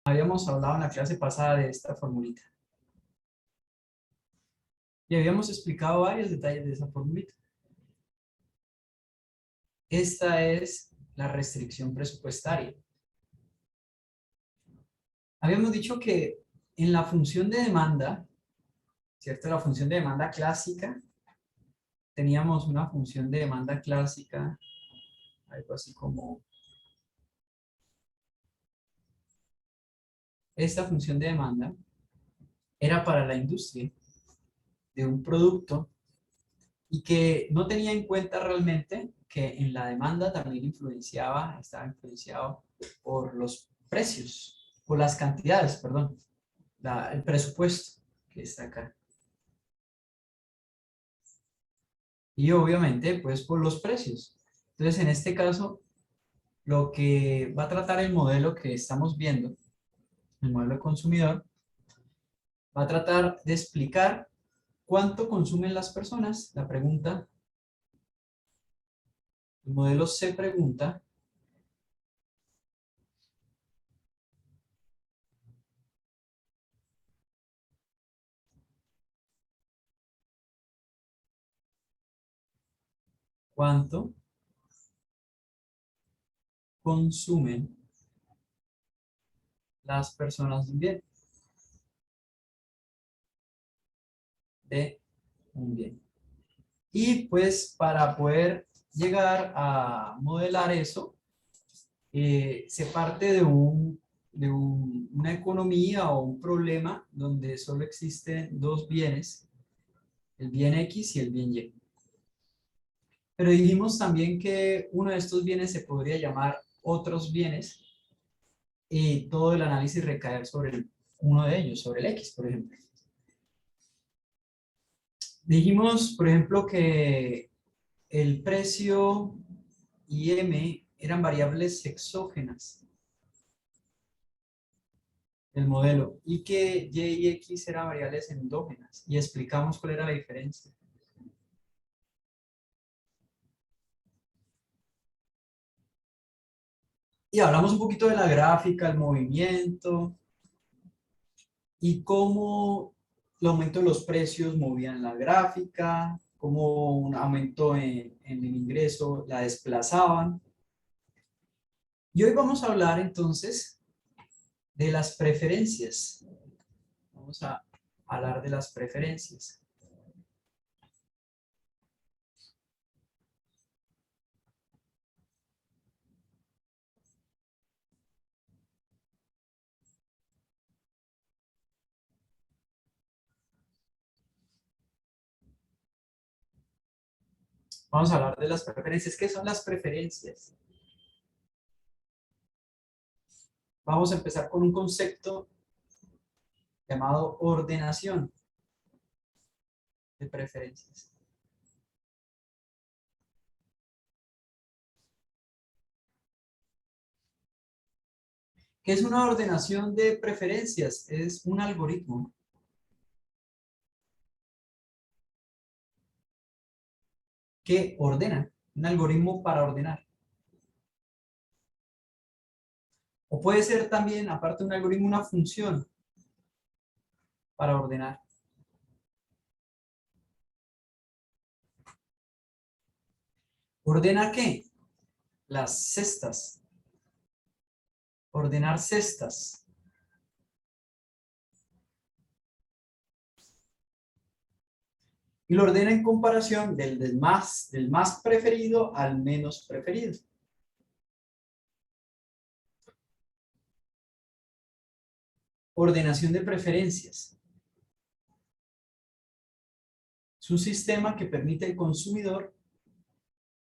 Habíamos hablado en la clase pasada de esta formulita y habíamos explicado varios detalles de esa formulita. Esta es la restricción presupuestaria. Habíamos dicho que en la función de demanda, ¿cierto? La función de demanda clásica, teníamos una función de demanda clásica, algo así como esta función de demanda era para la industria de un producto y que no tenía en cuenta realmente que en la demanda también estaba influenciado por los precios, por las cantidades, perdón, el presupuesto que está acá. Y obviamente, pues por los precios. Entonces, en este caso, lo que va a tratar el modelo que estamos viendo, el modelo consumidor, va a tratar de explicar cuánto consumen las personas. La pregunta, el modelo se pregunta, ¿cuánto consumen las personas de un bien? De un bien. Y pues para poder llegar a modelar eso, se parte de una economía o un problema donde solo existen dos bienes, el bien X y el bien Y. Pero dijimos también que uno de estos bienes se podría llamar otros bienes y todo el análisis recaer sobre uno de ellos, sobre el X, por ejemplo. Dijimos, por ejemplo, que el precio y M eran variables exógenas del modelo y que Y y X eran variables endógenas y explicamos cuál era la diferencia. Y hablamos un poquito de la gráfica, el movimiento y cómo el aumento de los precios movían la gráfica, cómo un aumento en el ingreso la desplazaban. Y hoy vamos a hablar entonces de las preferencias. Vamos a hablar de las preferencias. Vamos a hablar de las preferencias. ¿Qué son las preferencias? Vamos a empezar con un concepto llamado ordenación de preferencias. ¿Qué es una ordenación de preferencias? Es un algoritmo que ordena, un algoritmo para ordenar. O puede ser también, aparte de un algoritmo, una función para ordenar. ¿Ordena qué? Las cestas. Ordenar cestas. Y lo ordena en comparación del más preferido al menos preferido. Ordenación de preferencias. Es un sistema que permite al consumidor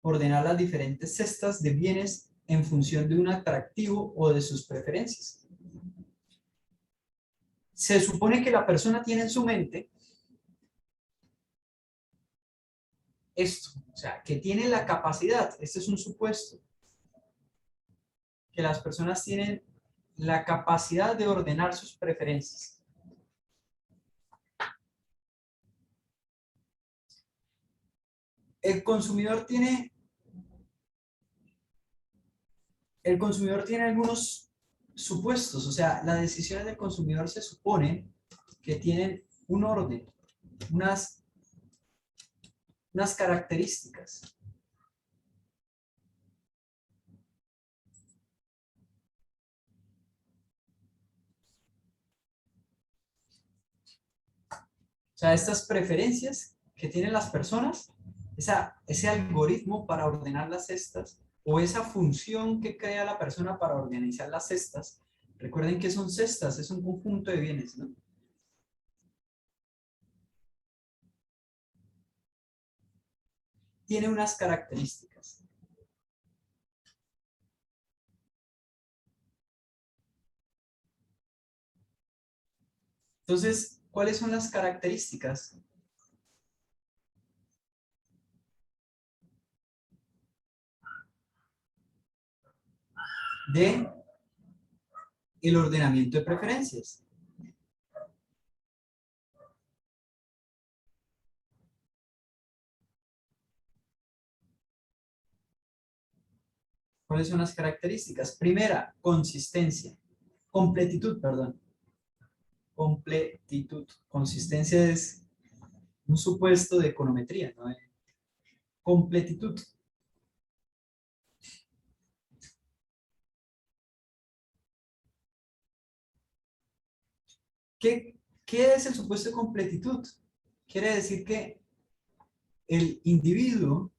ordenar las diferentes cestas de bienes en función de un atractivo o de sus preferencias. Se supone que la persona tiene en su mente esto, o sea, que tiene la capacidad, este es un supuesto, que las personas tienen la capacidad de ordenar sus preferencias. El consumidor tiene algunos supuestos, o sea, las decisiones del consumidor se supone que tienen un orden, unas, unas características. O sea, estas preferencias que tienen las personas, ese algoritmo para ordenar las cestas o esa función que crea la persona para organizar las cestas, recuerden que son cestas, es un conjunto de bienes, ¿no? Tiene unas características. Entonces, ¿cuáles son las características de el ordenamiento de preferencias? ¿Cuáles son las características? Primera, consistencia. Completitud, perdón. Completitud. Consistencia es un supuesto de econometría, ¿no? Completitud. ¿Qué es el supuesto de completitud? Quiere decir que el individuo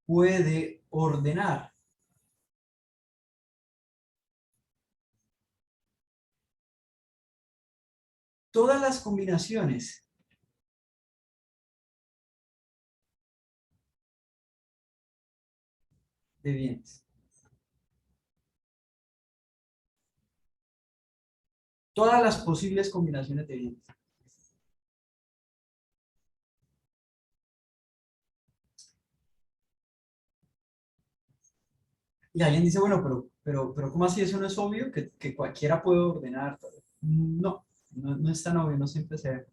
puede ordenar todas las combinaciones de bienes. Todas las posibles combinaciones de bienes. Y alguien dice, bueno, pero ¿cómo así? Eso no es obvio, que cualquiera puede ordenar todo. No, no es tan obvio, no siempre se ve.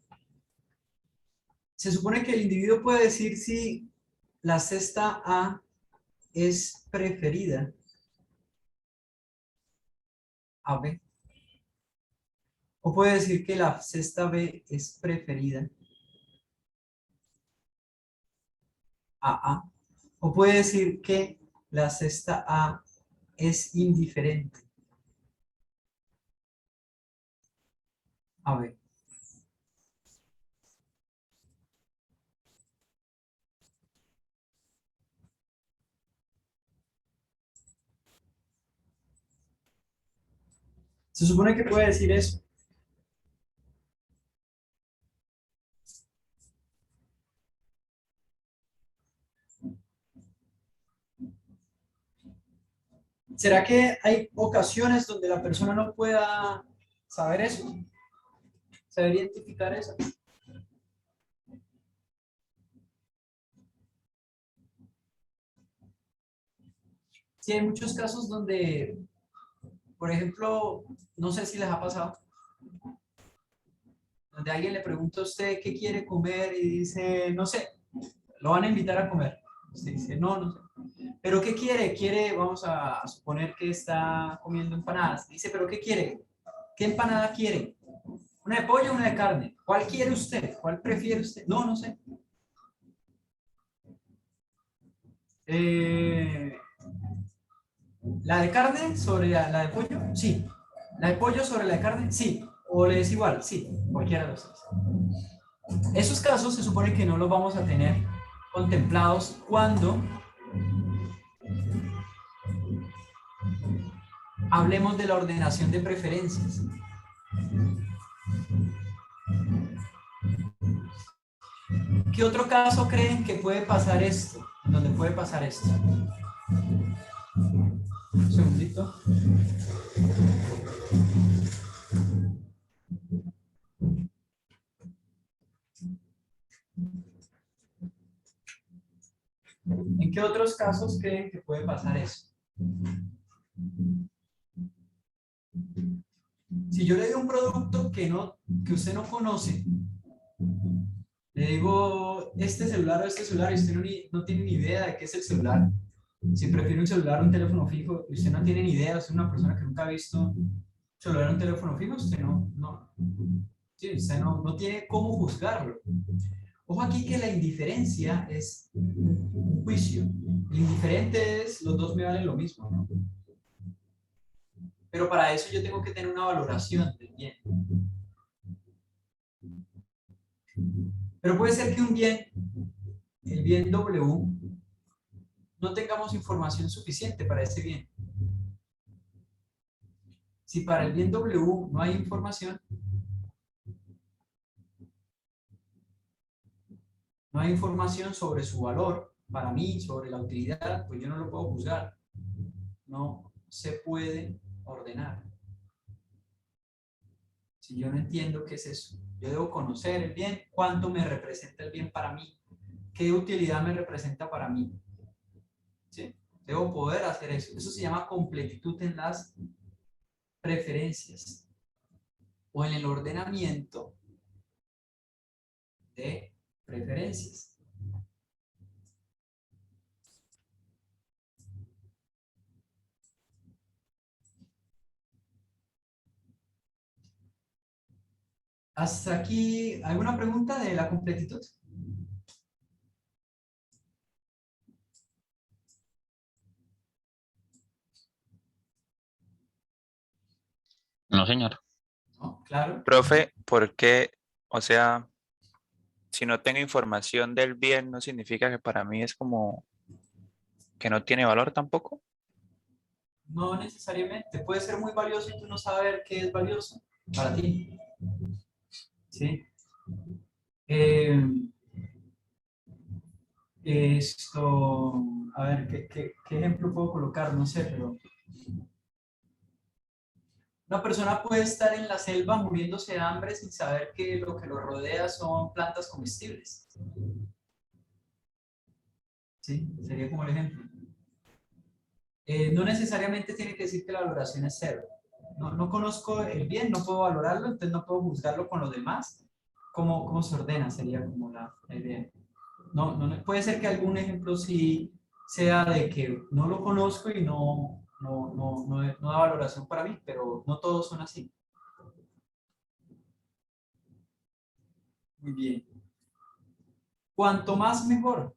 Se supone que el individuo puede decir si la cesta A es preferida a B. O puede decir que la cesta B es preferida a A. O puede decir que la cesta A es indiferente a B. Se supone que puede decir eso. ¿Será que hay ocasiones donde la persona no pueda saber eso? ¿Saber identificar eso? Sí, hay muchos casos donde, por ejemplo, no sé si les ha pasado, donde alguien le pregunta a usted qué quiere comer y dice, no sé, lo van a invitar a comer. Usted dice, no, no sé. ¿Pero qué quiere? Quiere, vamos a suponer que está comiendo empanadas. Dice, ¿pero qué quiere? ¿Qué empanada quiere? ¿Una de pollo o una de carne? ¿Cuál quiere usted? ¿Cuál prefiere usted? No, no sé. Eh, ¿La de carne sobre la de pollo? Sí. ¿La de pollo sobre la de carne? Sí. ¿O le es igual? Sí. Cualquiera de los tres. Esos casos se supone que no los vamos a tener contemplados cuando hablemos de la ordenación de preferencias. ¿Qué otro caso creen que puede pasar esto? ¿Dónde puede pasar esto? Un segundito. ¿En qué otros casos creen que puede pasar eso? Si yo le doy un producto que usted no conoce, le digo este celular o este celular y usted no tiene ni idea de qué es el celular, Si prefiere un celular o un teléfono fijo, y usted no tiene ni idea, usted es una persona que nunca ha visto un celular o un teléfono fijo, usted sí, usted no tiene cómo juzgarlo. Ojo aquí que la indiferencia es un juicio. El indiferente es, los dos me valen lo mismo, ¿no? Pero para eso yo tengo que tener una valoración del bien. Pero puede ser que un bien, el bien W, no tengamos información suficiente para ese bien. Si para el bien W no hay información, no hay información sobre su valor, para mí, sobre la utilidad, pues yo no lo puedo juzgar. No se puede ordenar. Si yo no entiendo qué es eso, yo debo conocer el bien, cuánto me representa el bien para mí, qué utilidad me representa para mí. ¿Sí? Debo poder hacer eso. Eso se llama completitud en las preferencias o en el ordenamiento de preferencias. Hasta aquí, ¿alguna pregunta de la completitud? No, señor. ¿No? Claro. Profe, ¿por qué? O sea, si no tengo información del bien, ¿no significa que para mí es como que no tiene valor tampoco? No necesariamente. Puede ser muy valioso y tú no saber qué es valioso para ti. ¿Sí? Eh, esto, a ver, ¿qué ejemplo puedo colocar? No sé, pero una persona puede estar en la selva muriéndose de hambre sin saber que lo que lo rodea son plantas comestibles. ¿Sí? Sería como el ejemplo. No necesariamente tiene que decir que la valoración es cero. No conozco el bien, no puedo valorarlo, entonces no puedo juzgarlo con los demás. ¿Cómo se ordena? Sería como la idea. Puede ser que algún ejemplo sí sea de que no lo conozco y no da valoración para mí, pero no todos son así. Muy bien. Cuanto más mejor.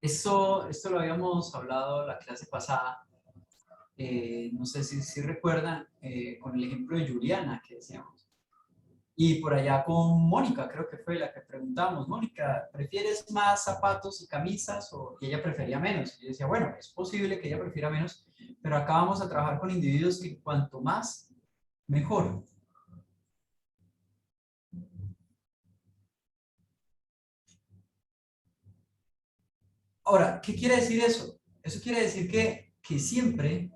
Esto lo habíamos hablado la clase pasada. No sé si recuerdan con el ejemplo de Juliana que decíamos. Y por allá con Mónica, creo que fue la que preguntamos, Mónica, ¿prefieres más zapatos y camisas o y ella prefería menos? Y yo decía, bueno, es posible que ella prefiera menos, pero acá vamos a trabajar con individuos que cuanto más, mejor. Ahora, ¿qué quiere decir eso? Eso quiere decir que siempre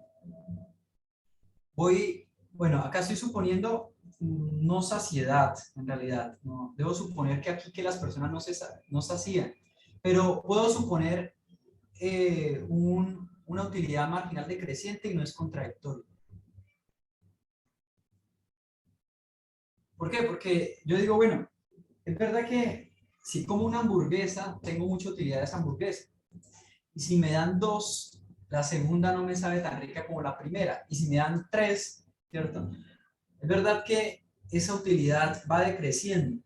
bueno, acá estoy suponiendo no saciedad, en realidad, no, debo suponer que aquí que las personas no sacían, pero puedo suponer una utilidad marginal decreciente y no es contradictorio. ¿Por qué? Porque yo digo, bueno, es verdad que si como una hamburguesa, tengo mucha utilidad de esa hamburguesa. Y si me dan dos, la segunda no me sabe tan rica como la primera. Y si me dan tres, ¿cierto? Es verdad que esa utilidad va decreciendo,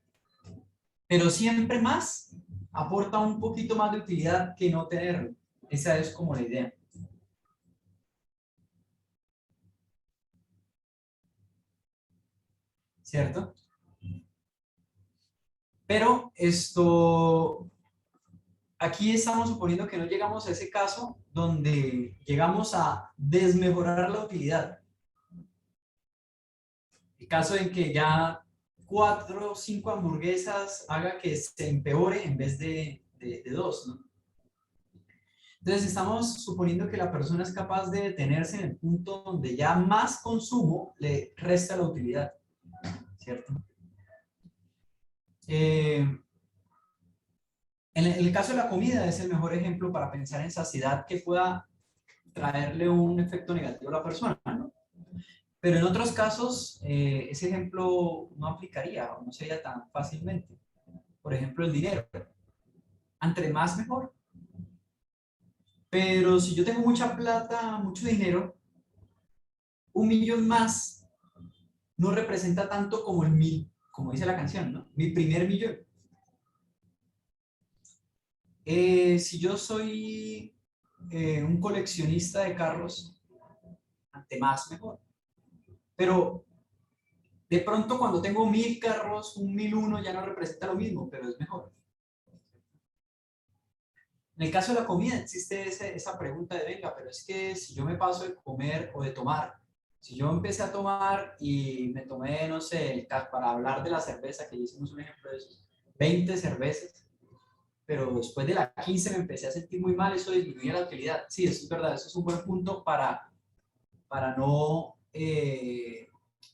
pero siempre más aporta un poquito más de utilidad que no tenerlo. Esa es como la idea. ¿Cierto? Pero aquí estamos suponiendo que no llegamos a ese caso donde llegamos a desmejorar la utilidad. El caso en que ya 4 o 5 hamburguesas haga que se empeore en vez de 2, ¿no? Entonces estamos suponiendo que la persona es capaz de detenerse en el punto donde ya más consumo le resta la utilidad, ¿cierto? En el caso de la comida es el mejor ejemplo para pensar en saciedad que pueda traerle un efecto negativo a la persona, ¿no? Pero en otros casos, ese ejemplo no aplicaría o no sería tan fácilmente. Por ejemplo, el dinero. Entre más, mejor. Pero si yo tengo mucha plata, mucho dinero, 1.000.000 más no representa tanto como el 1.000, como dice la canción, ¿no? Mi primer millón. Si yo soy un coleccionista de carros, ante más, mejor. Pero de pronto cuando tengo 1.000 carros, un 1.001 ya no representa lo mismo, pero es mejor. En el caso de la comida existe esa pregunta de, venga, pero es que si yo me paso de comer o de tomar, si yo empecé a tomar y me tomé, no sé, para hablar de la cerveza, que hicimos un ejemplo de eso, 20 cervezas, pero después de la 15 me empecé a sentir muy mal, eso disminuía la utilidad. Sí, eso es verdad, eso es un buen punto para no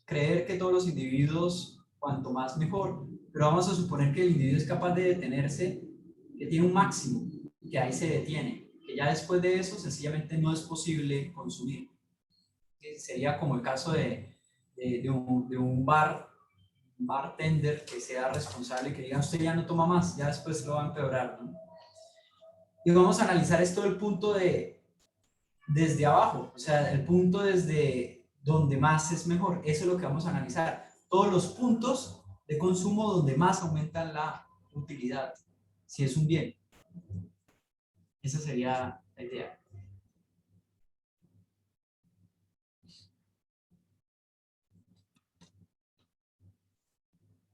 creer que todos los individuos, cuanto más mejor, pero vamos a suponer que el individuo es capaz de detenerse, que tiene un máximo, que ahí se detiene, que ya después de eso sencillamente no es posible consumir. Sería como el caso de un bartender que sea responsable y que diga, usted ya no toma más, ya después lo va a empeorar, ¿no? Y vamos a analizar esto del punto desde abajo, o sea, el punto desde donde más es mejor. Eso es lo que vamos a analizar. Todos los puntos de consumo donde más aumentan la utilidad, si es un bien. Esa sería la idea.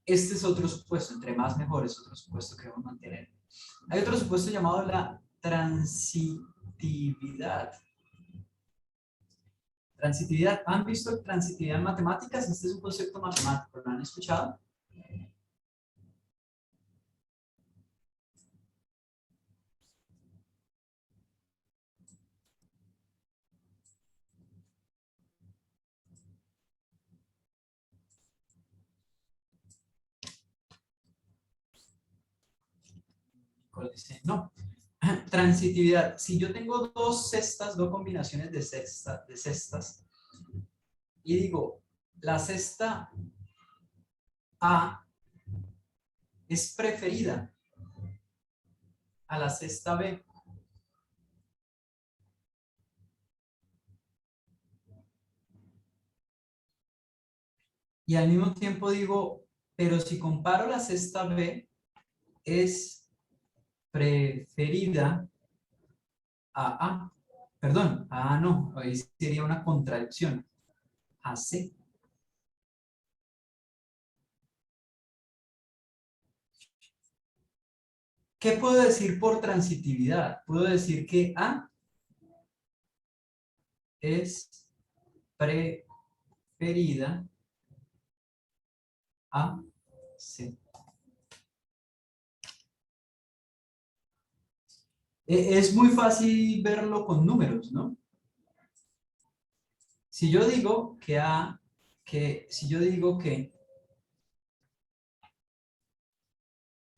Este es otro supuesto, entre más mejor es otro supuesto que vamos a mantener. Hay otro supuesto llamado la transitividad. Transitividad. ¿Han visto transitividad en matemáticas? Este es un concepto matemático. ¿Lo han escuchado? No. Transitividad. Si yo tengo dos cestas, dos combinaciones de cestas, y digo, la cesta A es preferida a la cesta B. Y al mismo tiempo digo, pero si comparo la cesta B, es preferida a A. Perdón, a A no, ahí sería una contradicción. A C. ¿Qué puedo decir por transitividad? Puedo decir que A es preferida a C. Es muy fácil verlo con números, ¿no? Si yo digo si yo digo que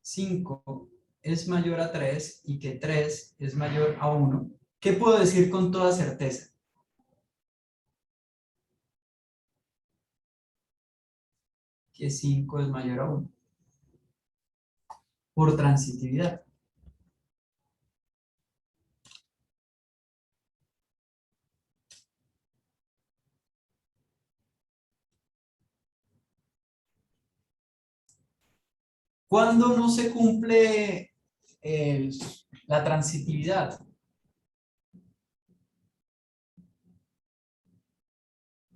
5 es mayor a 3 y que 3 es mayor a 1, ¿qué puedo decir con toda certeza? Que 5 es mayor a 1. Por transitividad. ¿Cuándo no se cumple la transitividad?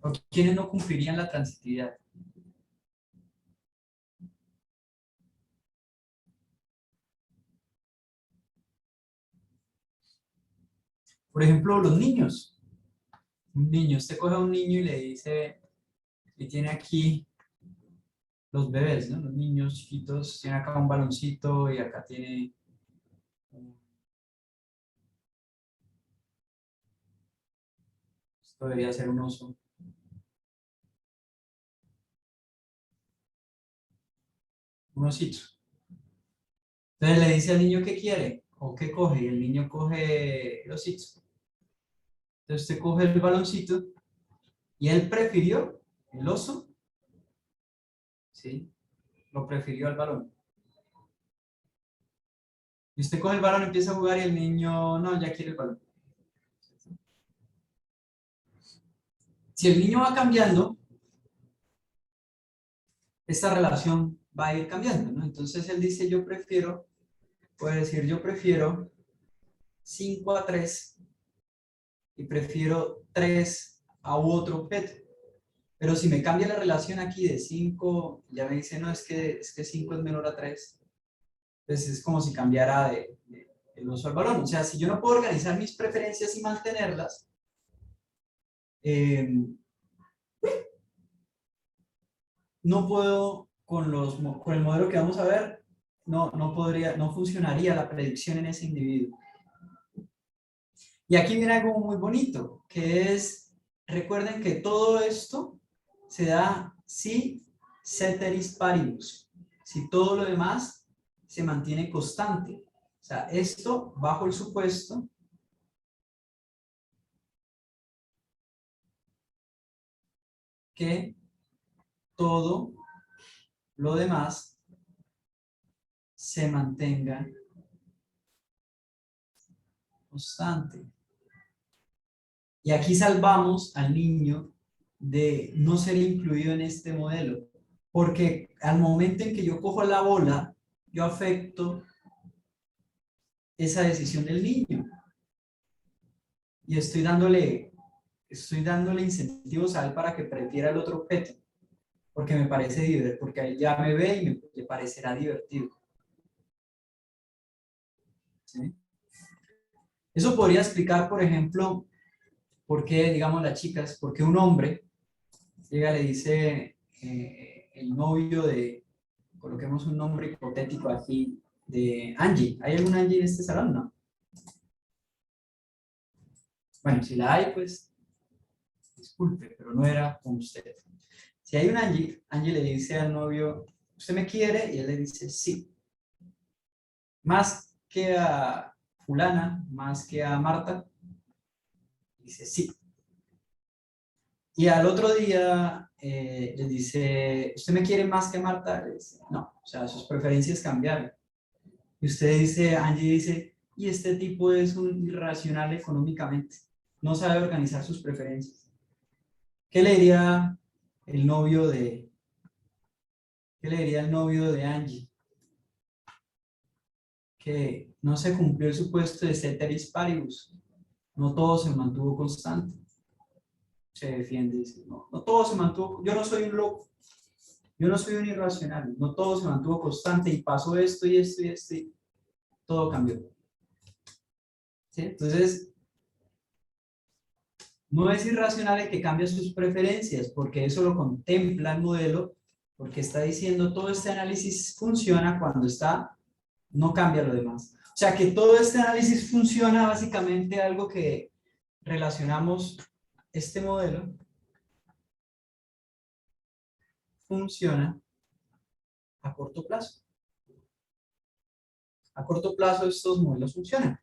¿O quiénes no cumplirían la transitividad? Por ejemplo, los niños. Un niño, usted coge a un niño y le dice, y tiene aquí los bebés, ¿no? Los niños chiquitos, tiene acá un baloncito y acá tiene esto debería ser un oso. Un osito. Entonces le dice al niño qué quiere o qué coge y el niño coge el osito. Entonces usted coge el baloncito Y él prefirió, el oso, ¿sí? Lo prefirió al balón. Y usted coge el balón, empieza a jugar y el niño, no, ya quiere el balón. Si el niño va cambiando, esta relación va a ir cambiando, ¿no? Entonces él dice, yo prefiero, puede decir, yo prefiero 5-3 y prefiero 3 a otro objeto. Pero si me cambia la relación aquí de 5, ya me dice, no, es que 5 es menor a 3. Entonces es como si cambiara el uso al balón. O sea, si yo no puedo organizar mis preferencias y mantenerlas, eh, no puedo, con el modelo que vamos a ver, no funcionaría la predicción en ese individuo. Y aquí viene algo muy bonito, que es, recuerden que todo esto se da si ceteris paribus, si todo lo demás se mantiene constante. O sea, esto bajo el supuesto que todo lo demás se mantenga constante. Y aquí salvamos al niño de no ser incluido en este modelo, porque al momento en que yo cojo la bola, yo afecto esa decisión del niño y estoy dándole incentivos a él para que prefiera el otro objeto, porque me parece divertido, porque a él ya me ve y le parecerá divertido. ¿Sí? Eso podría explicar, por ejemplo, por qué, digamos, las chicas, porque un hombre llega y le dice el novio de, coloquemos un nombre hipotético aquí, de Angie. ¿Hay algún Angie en este salón? No. Bueno, si la hay, pues disculpe, pero no era con usted. Si hay un Angie, Angie le dice al novio, ¿usted me quiere? Y él le dice, sí. Más que a fulana, más que a Marta, dice, sí. Y al otro día le dice, ¿usted me quiere más que a Marta? Le dice, no, o sea, sus preferencias cambiaron. Y usted dice, Angie dice, y este tipo es un irracional económicamente, no sabe organizar sus preferencias. ¿Qué le diría el novio de, qué le diría el novio de Angie? Que no se cumplió el supuesto de ceteris paribus, no todo se mantuvo constante. Se defiende, dice, no, no todo se mantuvo, yo no soy un loco, yo no soy un irracional, no todo se mantuvo constante y pasó esto y esto y esto y todo cambió. ¿Sí? Entonces, no es irracional el que cambie sus preferencias, porque eso lo contempla el modelo, porque está diciendo todo este análisis funciona cuando está, no cambia lo demás. O sea que todo este análisis funciona básicamente algo que relacionamos este modelo, funciona a corto plazo. A corto plazo estos modelos funcionan,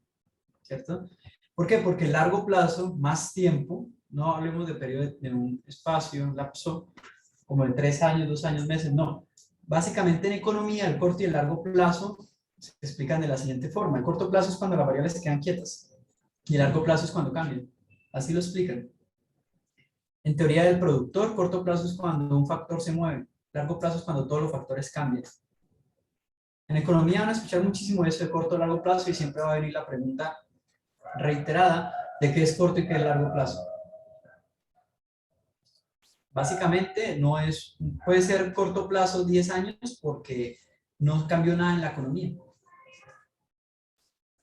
¿cierto? ¿Por qué? Porque el largo plazo, más tiempo, no hablemos de periodo de un espacio, un lapso, como de 3 años, 2 años, meses, no. Básicamente en economía, el corto y el largo plazo se explican de la siguiente forma. El corto plazo es cuando las variables se quedan quietas y el largo plazo es cuando cambian. Así lo explican. En teoría del productor, corto plazo es cuando un factor se mueve, largo plazo es cuando todos los factores cambian. En economía van a escuchar muchísimo eso de corto o largo plazo y siempre va a venir la pregunta reiterada de qué es corto y qué es largo plazo. Básicamente no es, puede ser corto plazo 10 años porque no cambió nada en la economía.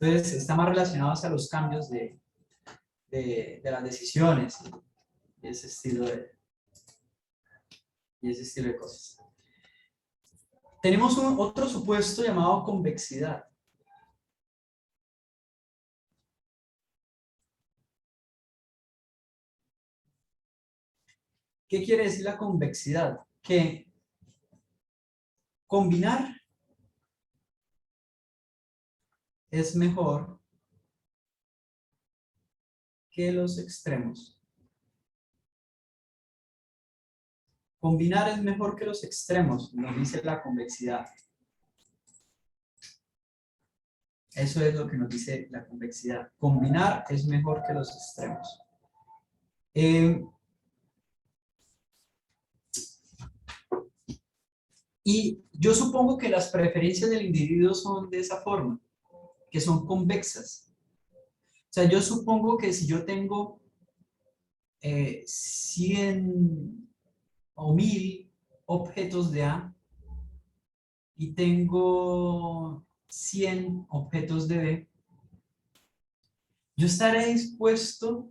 Entonces está más relacionado a los cambios de las decisiones y ese estilo de cosas. Tenemos otro supuesto llamado convexidad. ¿Qué quiere decir la convexidad? Que combinar es mejor que los extremos. Combinar es mejor que los extremos, nos dice la convexidad. Eso es lo que nos dice la convexidad. Combinar es mejor que los extremos. Y yo supongo que las preferencias del individuo son de esa forma, que son convexas. O sea, yo supongo que si yo tengo 100 o 1000 objetos de A y tengo 100 objetos de B, yo estaré dispuesto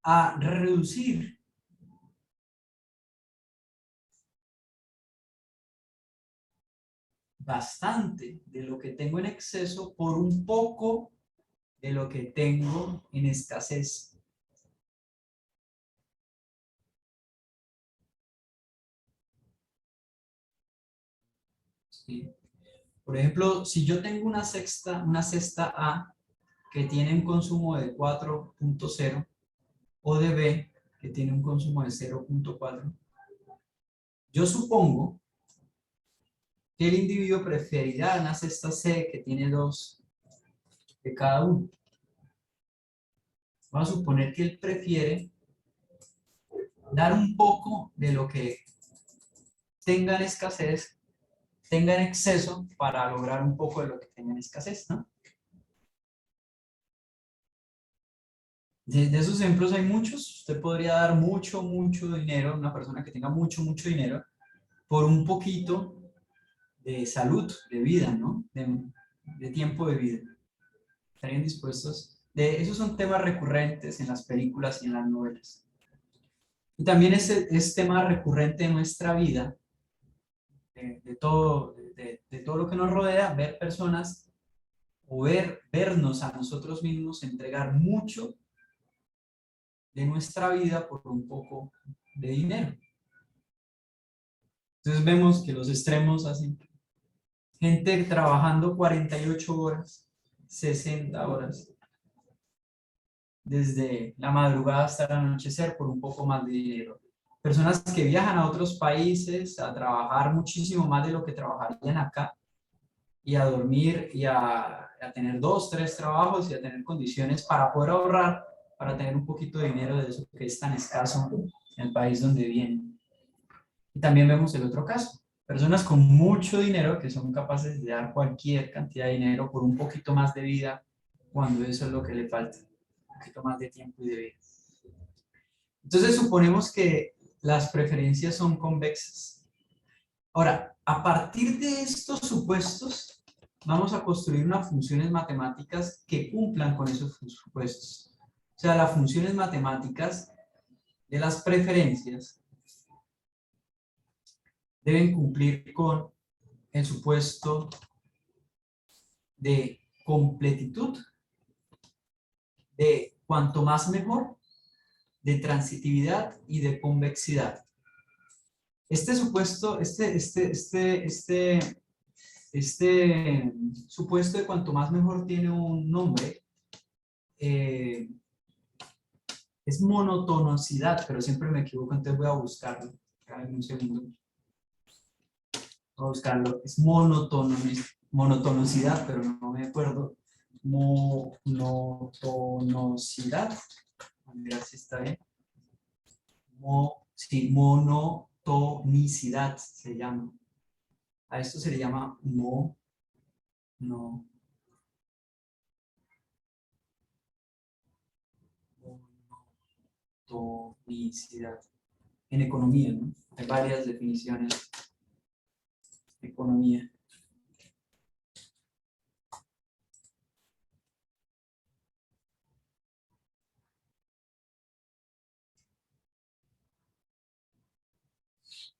a reducir bastante de lo que tengo en exceso por un poco de lo que tengo en escasez. ¿Sí? Por ejemplo, si yo tengo una cesta A que tiene un consumo de 4.0 o de B que tiene un consumo de 0.4, yo supongo que el individuo preferirá una cesta C que tiene 2 de cada uno. Vamos a suponer que él prefiere dar un poco de lo que tenga en escasez, tenga en exceso, para lograr un poco de lo que tenga en escasez, ¿no? De esos ejemplos hay muchos. Usted podría dar mucho dinero a una persona que tenga mucho dinero por un poquito de salud, de vida, ¿no? De tiempo de vida. ¿Estarían dispuestos? Esos son temas recurrentes en las películas y en las novelas. Y también es tema recurrente en nuestra vida, de todo lo que nos rodea, ver personas o vernos a nosotros mismos entregar mucho de nuestra vida por un poco de dinero. Entonces vemos que los extremos hacen gente trabajando 48 horas, 60 horas, desde la madrugada hasta el anochecer por un poco más de dinero. Personas que viajan a otros países a trabajar muchísimo más de lo que trabajarían acá, y a dormir y a tener 2, 3 trabajos y a tener condiciones para poder ahorrar, para tener un poquito de dinero de eso que es tan escaso en el país donde vienen. Y también vemos el otro caso, personas con mucho dinero que son capaces de dar cualquier cantidad de dinero por un poquito más de vida, cuando eso es lo que le falta, un poquito más de tiempo y de vida. Entonces suponemos que las preferencias son convexas. Ahora, a partir de estos supuestos, vamos a construir unas funciones matemáticas que cumplan con esos supuestos. O sea, las funciones matemáticas de las preferencias deben cumplir con el supuesto de completitud, de cuanto más mejor, de transitividad y de convexidad. Este supuesto, este supuesto de cuanto más mejor tiene un nombre, es monotonosidad, pero siempre me equivoco, entonces voy a buscarlo. Un segundo. Voy a buscarlo. Es monotonosidad, pero no me acuerdo. Monotonosidad. A ver si está bien. Sí, monotonicidad se llama. A esto se le llama monotonicidad. En economía, ¿no? Hay varias definiciones. Economía.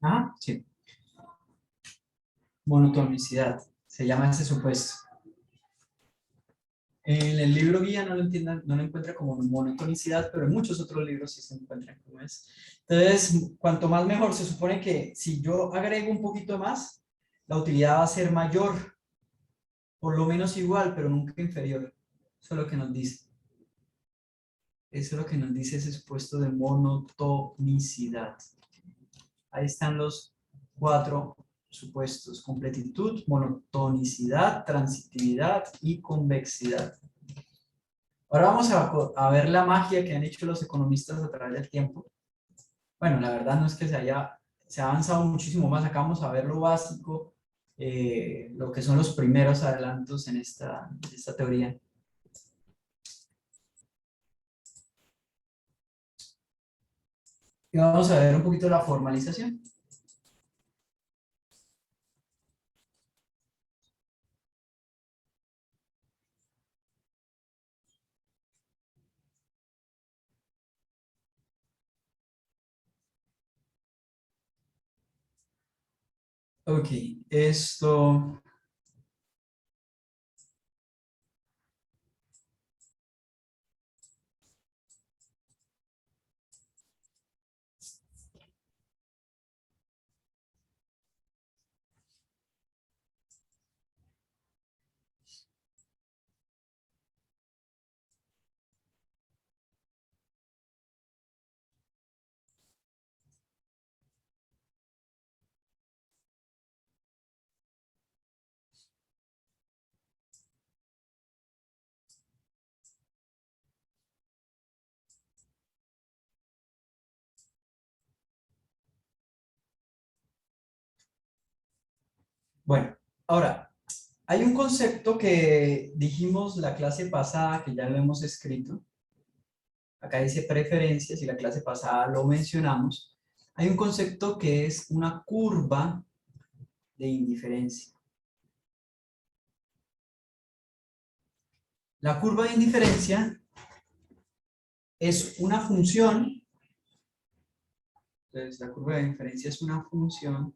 Ah, sí. Monotonicidad. Se llama ese supuesto. En el libro guía no lo encuentra como monotonicidad, pero en muchos otros libros sí se encuentran como es. Entonces, cuanto más mejor, se supone que si yo agrego un poquito más, la utilidad va a ser mayor, por lo menos igual, pero nunca inferior. Eso es lo que nos dice. Eso es lo que nos dice ese supuesto de monotonicidad. Ahí están los 4 supuestos: completitud, monotonicidad, transitividad y convexidad. Ahora vamos a ver la magia que han hecho los economistas a través del tiempo. Bueno, la verdad no es que se ha avanzado muchísimo más. Acá vamos a ver lo básico, lo que son los primeros adelantos en esta teoría. Y vamos a ver un poquito la formalización. Ok, esto... Bueno, ahora, hay un concepto que dijimos la clase pasada, que ya lo hemos escrito. Acá dice preferencias y la clase pasada lo mencionamos. Hay un concepto que es una curva de indiferencia. La curva de indiferencia es una función. Entonces, la curva de indiferencia es una función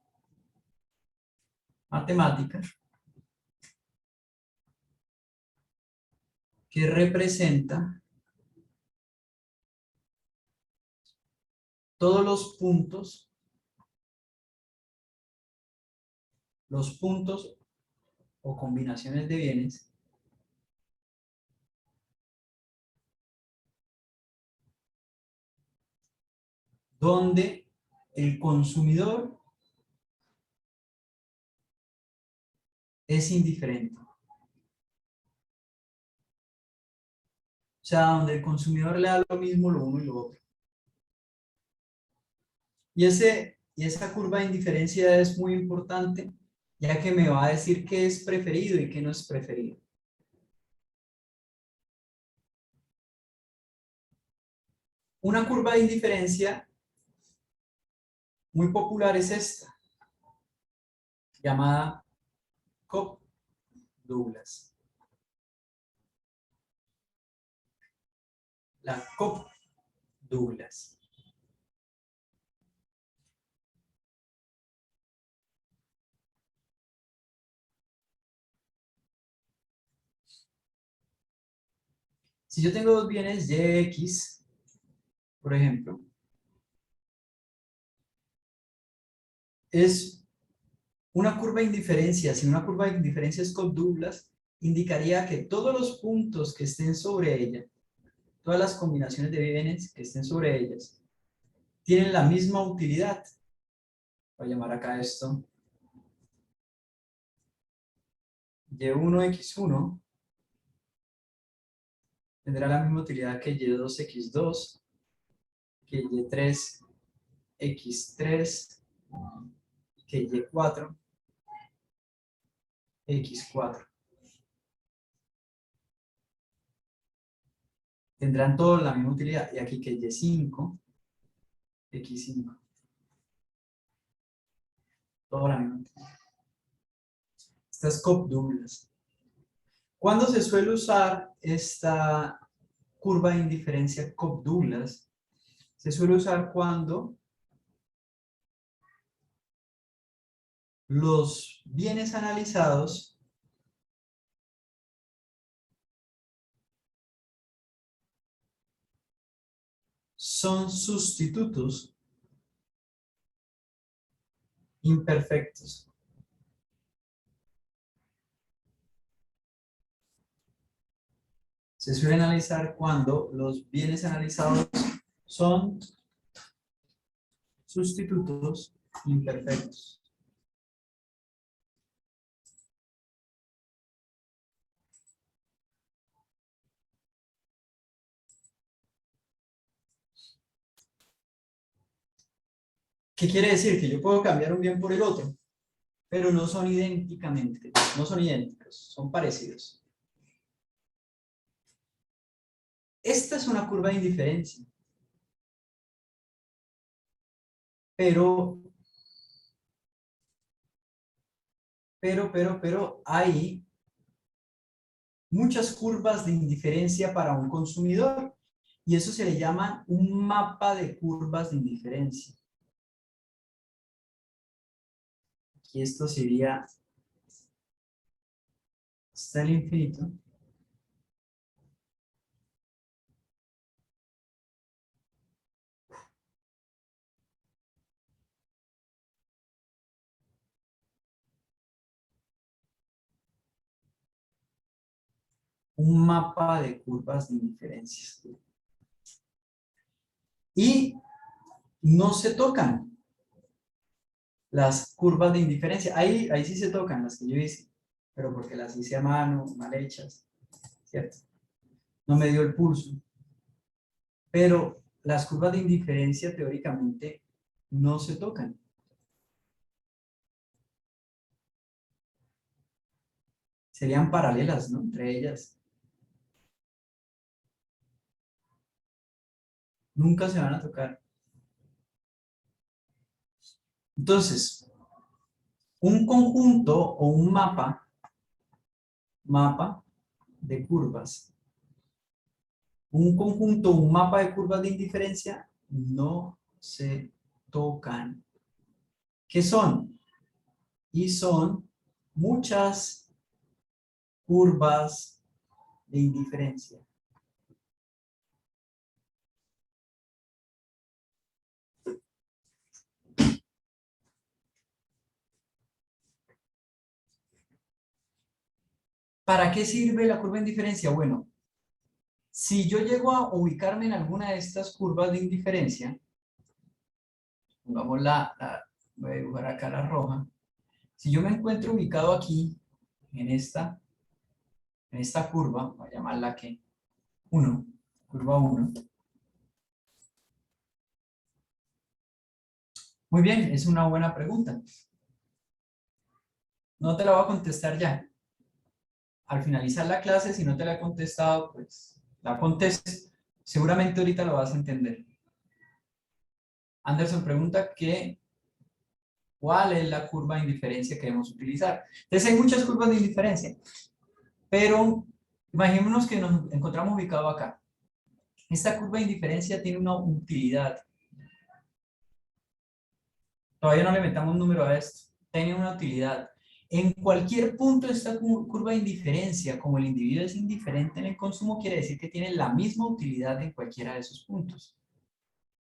matemática que representa todos los puntos o combinaciones de bienes donde el consumidor es indiferente. O sea, donde el consumidor le da lo mismo lo uno y lo otro. Y esa curva de indiferencia es muy importante, ya que me va a decir qué es preferido y qué no es preferido. Una curva de indiferencia muy popular es esta, llamada Cobb-Douglas. La Cobb-Douglas. Si yo tengo dos bienes Yx, por ejemplo, es una curva de indiferencia. Si una curva de indiferencia es Cobb-Douglas, indicaría que todos los puntos que estén sobre ella, todas las combinaciones de bienes que estén sobre ellas, tienen la misma utilidad. Voy a llamar acá esto Y1x1 tendrá la misma utilidad que Y2x2, que Y3x3, que Y4x4. Tendrán todos la misma utilidad. Y aquí que Y5x5. Toda la misma utilidad. Esta es Cobb-Douglas. ¿Cuándo se suele usar esta curva de indiferencia Cobb-Douglas? Se suele usar cuando los bienes analizados son sustitutos imperfectos. se suele analizar cuando los bienes analizados son sustitutos imperfectos. ¿Qué quiere decir? Que yo puedo cambiar un bien por el otro, pero no son idénticamente, no son idénticos, son parecidos. Esta es una curva de indiferencia, pero hay muchas curvas de indiferencia para un consumidor y eso se le llama un mapa de curvas de indiferencia. Aquí esto sería hasta el infinito. Un mapa de curvas de indiferencias. Y no se tocan las curvas de indiferencia. Ahí sí se tocan las que yo hice, pero porque las hice a mano, mal hechas, ¿cierto? No me dio el pulso. Pero las curvas de indiferencia teóricamente no se tocan. Serían paralelas, ¿no? Entre ellas. Nunca se van a tocar. Entonces, un conjunto o un mapa de curvas. Un conjunto, un mapa de curvas de indiferencia no se tocan. ¿Qué son? Y son muchas curvas de indiferencia. ¿Para qué sirve la curva de indiferencia? Bueno, si yo llego a ubicarme en alguna de estas curvas de indiferencia, pongamos voy a dibujar acá la roja. Si yo me encuentro ubicado aquí, en esta curva, voy a llamarla que 1, curva 1. Muy bien, es una buena pregunta. No te la voy a contestar ya. Al finalizar la clase, si no te la he contestado, pues la contestes. Seguramente ahorita lo vas a entender. Anderson pregunta ¿cuál es la curva de indiferencia que debemos utilizar? Entonces hay muchas curvas de indiferencia, pero imaginémonos que nos encontramos ubicados acá. Esta curva de indiferencia tiene una utilidad. Todavía no le metamos número a esto. Tiene una utilidad. En cualquier punto de esta curva de indiferencia, como el individuo es indiferente en el consumo, quiere decir que tiene la misma utilidad en cualquiera de esos puntos.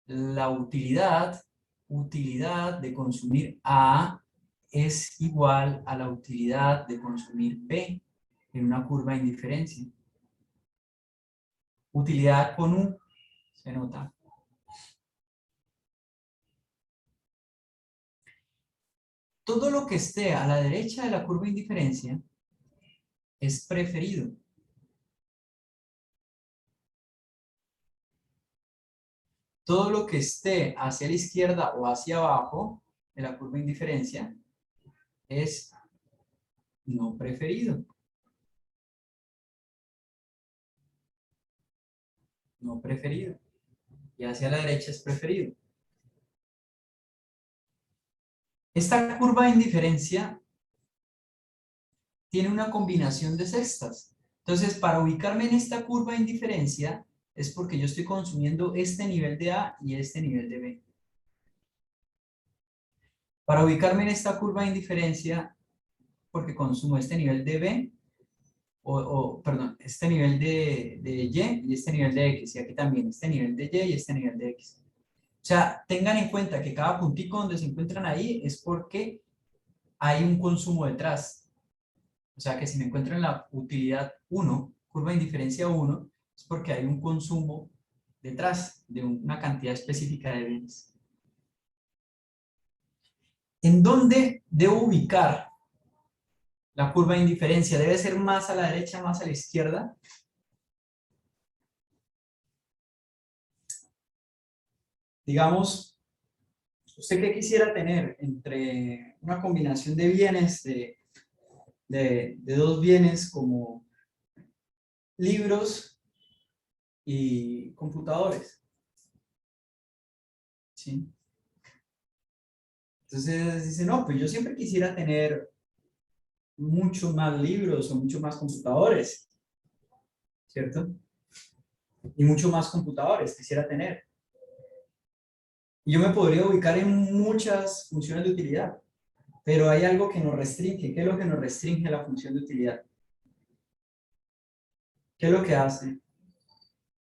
La utilidad de consumir A es igual a la utilidad de consumir B en una curva de indiferencia. Utilidad con U, se nota. Todo lo que esté a la derecha de la curva de indiferencia es preferido. Todo lo que esté hacia la izquierda o hacia abajo de la curva de indiferencia es no preferido. No preferido. Y hacia la derecha es preferido. Esta curva de indiferencia tiene una combinación de sextas. Entonces, para ubicarme en esta curva de indiferencia es porque yo estoy consumiendo este nivel de A y este nivel de B. Para ubicarme en esta curva de indiferencia, porque consumo este nivel de B, perdón, este nivel de Y y este nivel de X, y aquí también este nivel de Y y este nivel de X. O sea, tengan en cuenta que cada puntico donde se encuentran ahí es porque hay un consumo detrás. O sea, que si me encuentro en la utilidad 1, curva de indiferencia 1, es porque hay un consumo detrás de una cantidad específica de bienes. ¿En dónde debo ubicar la curva de indiferencia? ¿Debe ser más a la derecha, más a la izquierda? Digamos, ¿usted qué quisiera tener entre una combinación de bienes, de dos bienes como libros y computadores? ¿Sí? Entonces dice, no, pues yo siempre quisiera tener mucho más libros o mucho más computadores, ¿cierto? Y mucho más computadores quisiera tener. Y yo me podría ubicar en muchas funciones de utilidad, pero hay algo que nos restringe. ¿Qué es lo que nos restringe la función de utilidad? ¿Qué es lo que hace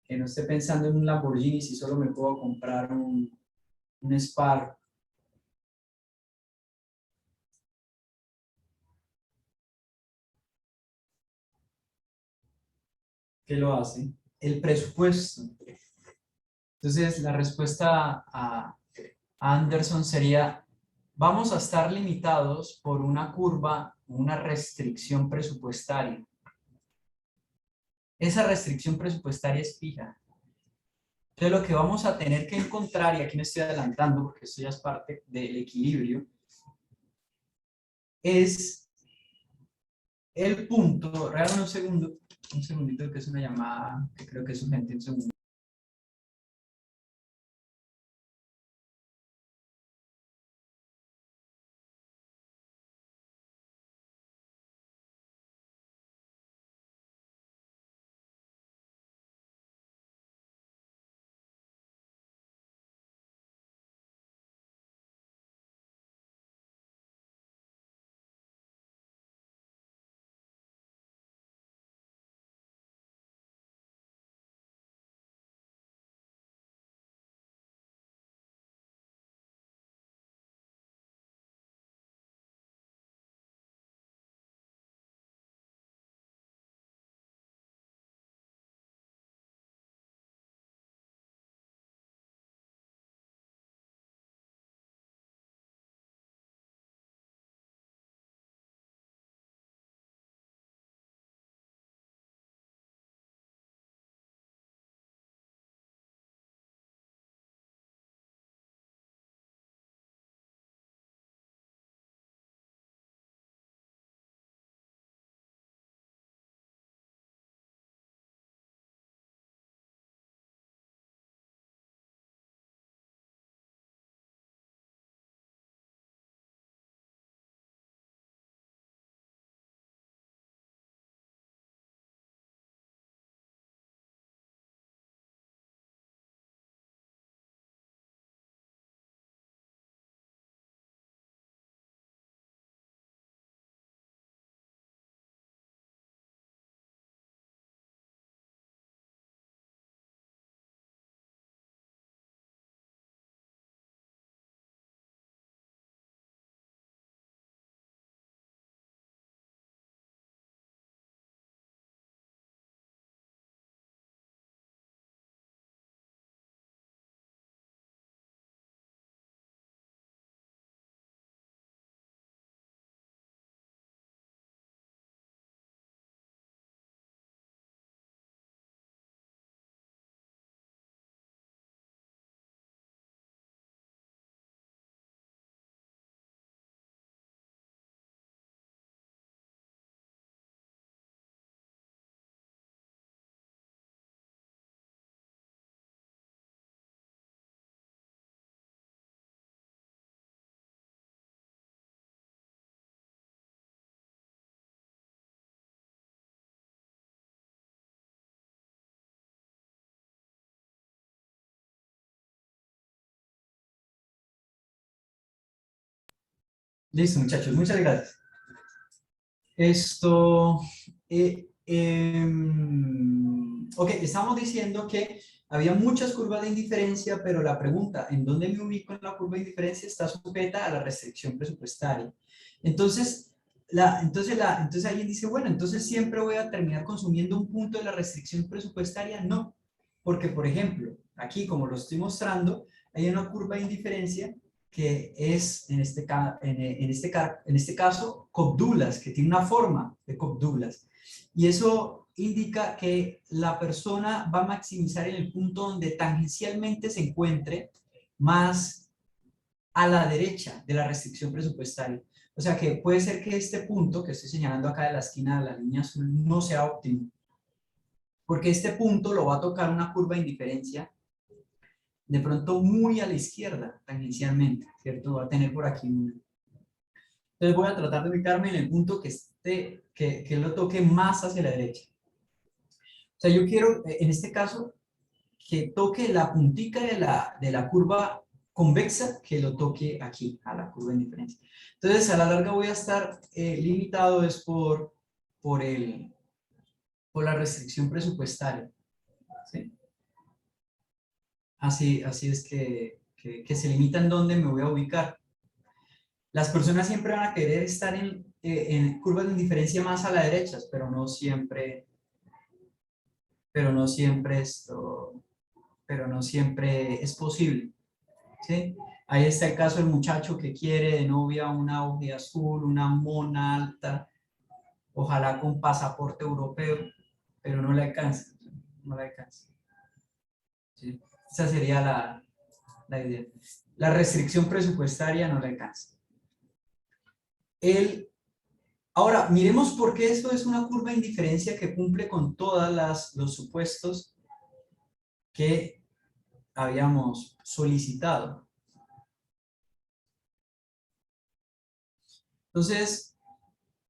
que no esté pensando en un Lamborghini si solo me puedo comprar un Spark? ¿Qué lo hace? El presupuesto. Entonces, la respuesta a Anderson sería, vamos a estar limitados por una curva, una restricción presupuestaria. Esa restricción presupuestaria es fija. Entonces, lo que vamos a tener que encontrar, y aquí me estoy adelantando porque esto ya es parte del equilibrio, es el punto, regálame un segundito que es una llamada, que creo que es urgente, un segundo. Listo, muchachos, muchas gracias. Esto, ok, estamos diciendo que había muchas curvas de indiferencia, pero la pregunta, ¿en dónde me ubico en la curva de indiferencia? Está sujeta a la restricción presupuestaria. Entonces, entonces alguien dice, bueno, entonces siempre voy a terminar consumiendo un punto de la restricción presupuestaria. No, porque por ejemplo, aquí como lo estoy mostrando, hay una curva de indiferencia que es en este caso Cobb-Douglas, que tiene una forma de Cobb-Douglas. Y eso indica que la persona va a maximizar en el punto donde tangencialmente se encuentre más a la derecha de la restricción presupuestaria. O sea que puede ser que este punto que estoy señalando acá de la esquina de la línea azul no sea óptimo, porque este punto lo va a tocar una curva de indiferencia de pronto muy a la izquierda, tangencialmente, ¿cierto? Va a tener por aquí una. Entonces voy a tratar de ubicarme en el punto que lo toque más hacia la derecha. O sea, yo quiero, en este caso, que toque la puntica de la curva convexa, que lo toque aquí, a la curva de indiferencia. Entonces, a la larga voy a estar limitado es por la restricción presupuestaria. ¿Sí? Así es que se limita en dónde me voy a ubicar. Las personas siempre van a querer estar en curvas de indiferencia más a la derecha, pero no siempre es posible. ¿Sí? Ahí está el caso del muchacho que quiere de novia una oji azul, una mona alta, ojalá con pasaporte europeo, pero no le alcanza. No le alcanza. ¿Sí? Esa sería la idea. La restricción presupuestaria no le alcanza. Ahora, miremos por qué esto es una curva de indiferencia que cumple con todos los supuestos que habíamos solicitado. Entonces,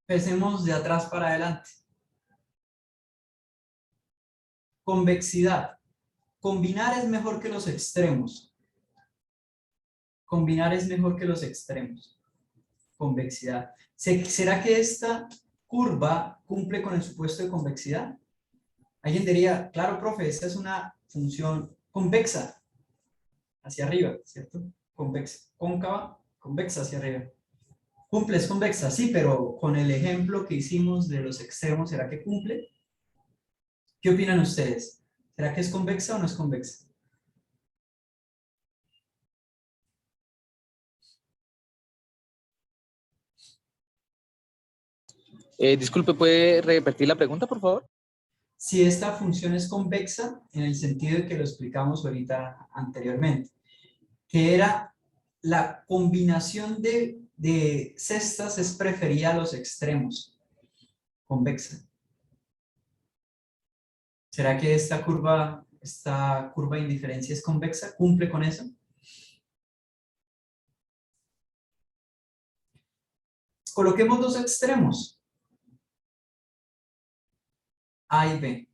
pensemos de atrás para adelante. Convexidad. Combinar es mejor que los extremos. Combinar es mejor que los extremos. Convexidad. ¿Será que esta curva cumple con el supuesto de convexidad? Alguien diría, claro, profe, esta es una función convexa hacia arriba, ¿cierto? Convexa, cóncava, convexa hacia arriba. Cumple, es convexa, sí, pero con el ejemplo que hicimos de los extremos, ¿será que cumple? ¿Qué opinan ustedes? ¿Será que es convexa o no es convexa? Disculpe, ¿puede repetir la pregunta, por favor? Si esta función es convexa, en el sentido de que lo explicamos ahorita anteriormente, que era la combinación de cestas es preferida a los extremos, convexa. ¿Será que esta curva de indiferencia es convexa? ¿Cumple con eso? Coloquemos dos extremos, A y B.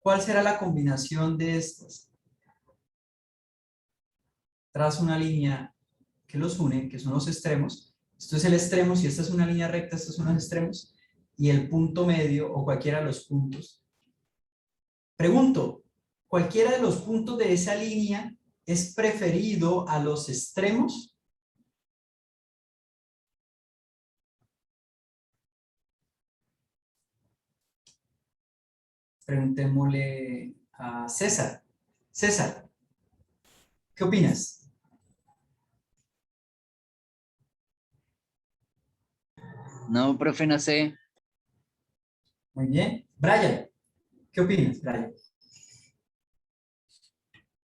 ¿Cuál será la combinación de estas? Trazo una línea que los une, que son los extremos. Esto es el extremo, si esta es una línea recta, estos son los extremos, y el punto medio, o cualquiera de los puntos. Pregunto, ¿cualquiera de los puntos de esa línea es preferido a los extremos? Preguntémosle a César. César, ¿qué opinas? No, profe, no sé. Muy bien. Brian, ¿qué opinas, Brian?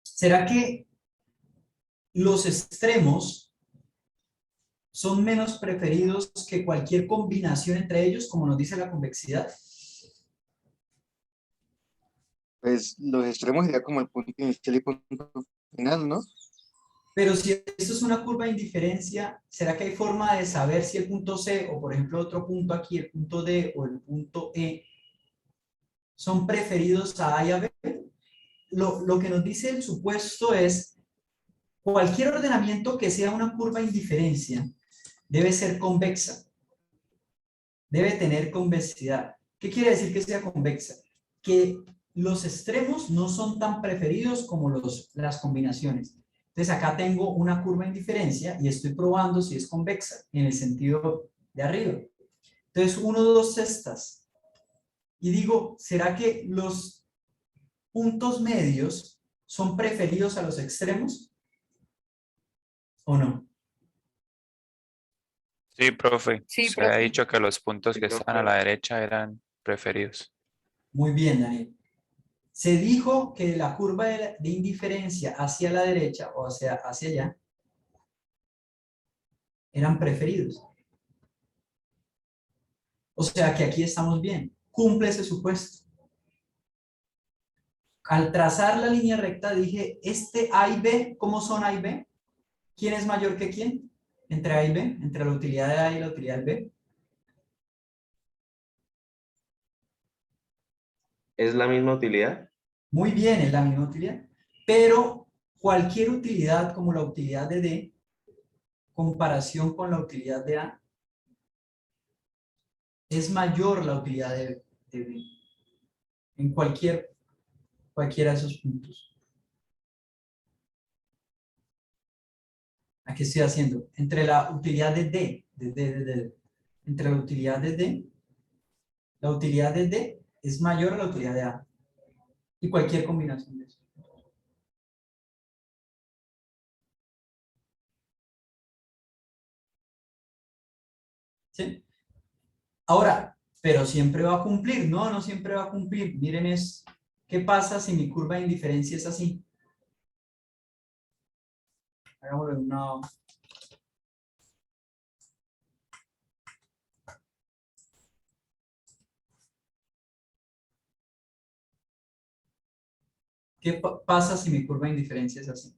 ¿Será que los extremos son menos preferidos que cualquier combinación entre ellos, como nos dice la convexidad? Pues los extremos sería como el punto inicial y punto final, ¿no? Pero si esto es una curva de indiferencia, ¿será que hay forma de saber si el punto C, o por ejemplo otro punto aquí, el punto D o el punto E, son preferidos a A y a B? Lo que nos dice el supuesto es, cualquier ordenamiento que sea una curva de indiferencia debe ser convexa. Debe tener convexidad. ¿Qué quiere decir que sea convexa? Que los extremos no son tan preferidos como las combinaciones. Entonces acá tengo una curva en diferencia y estoy probando si es convexa en el sentido de arriba. Entonces 1, 2 sextas. Y digo, ¿será que los puntos medios son preferidos a los extremos o no? Sí, profe. Sí, Se ha profe. dicho que los puntos Sí, que profe. estaban a la derecha eran preferidos. Muy bien, Daniel. Se dijo que la curva de indiferencia hacia la derecha o hacia allá eran preferidos. O sea que aquí estamos bien. Cumple ese supuesto. Al trazar la línea recta dije, este A y B, ¿cómo son A y B? ¿Quién es mayor que quién? Entre A y B, entre la utilidad de A y la utilidad de B. ¿Es la misma utilidad? Muy bien, es la misma utilidad. Pero cualquier utilidad como la utilidad de D, comparación con la utilidad de A, es mayor la utilidad de B. En cualquiera de esos puntos. Aquí estoy haciendo. Entre la utilidad de D, entre la utilidad de D es mayor a la utilidad de A. Y cualquier combinación de eso. ¿Sí? Ahora, pero siempre va a cumplir. No, no siempre va a cumplir. Miren eso. ¿Qué pasa si mi curva de indiferencia es así? Hagámoslo de una... ¿Qué pasa si mi curva de indiferencia es así?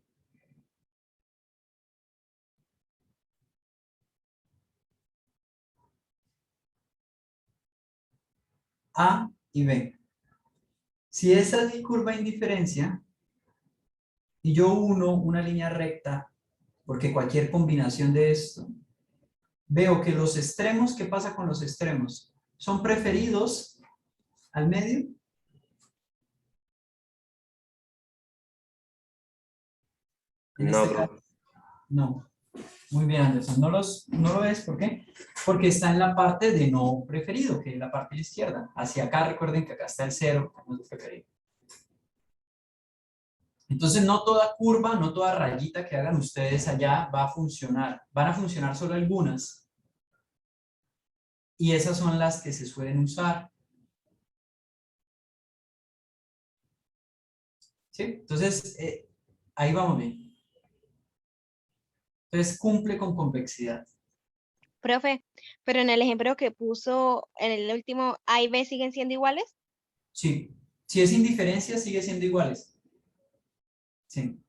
A y B. Si esa es mi curva de indiferencia y yo uno una línea recta, porque cualquier combinación de esto, veo que los extremos, ¿qué pasa con los extremos? ¿Son preferidos al medio? En No, este caso, profe. no. Muy bien, Anderson. No lo ves, ¿por qué? Porque está en la parte de no preferido, que es la parte de la izquierda. Hacia acá, recuerden que acá está el 0, que no es preferido. Entonces, no toda curva, no toda rayita que hagan ustedes allá va a funcionar. Van a funcionar solo algunas. Y esas son las que se suelen usar. ¿Sí? Entonces, ahí vamos bien. Entonces, cumple con convexidad. Profe, pero en el ejemplo que puso en el último, A y B siguen siendo iguales. Sí. Si es indiferencia, sigue siendo iguales. Sí.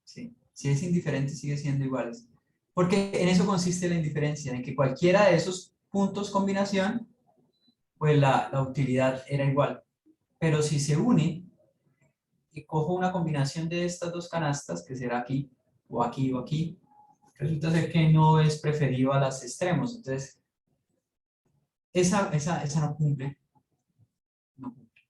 Sí. Si es indiferente, sigue siendo iguales. Porque en eso consiste la indiferencia, en que cualquiera de esos puntos combinación, pues la utilidad era igual. Pero si se une y cojo una combinación de estas dos canastas, que será aquí, o aquí, o aquí, resulta ser que no es preferido a los extremos. Entonces, esa no cumple. No cumple.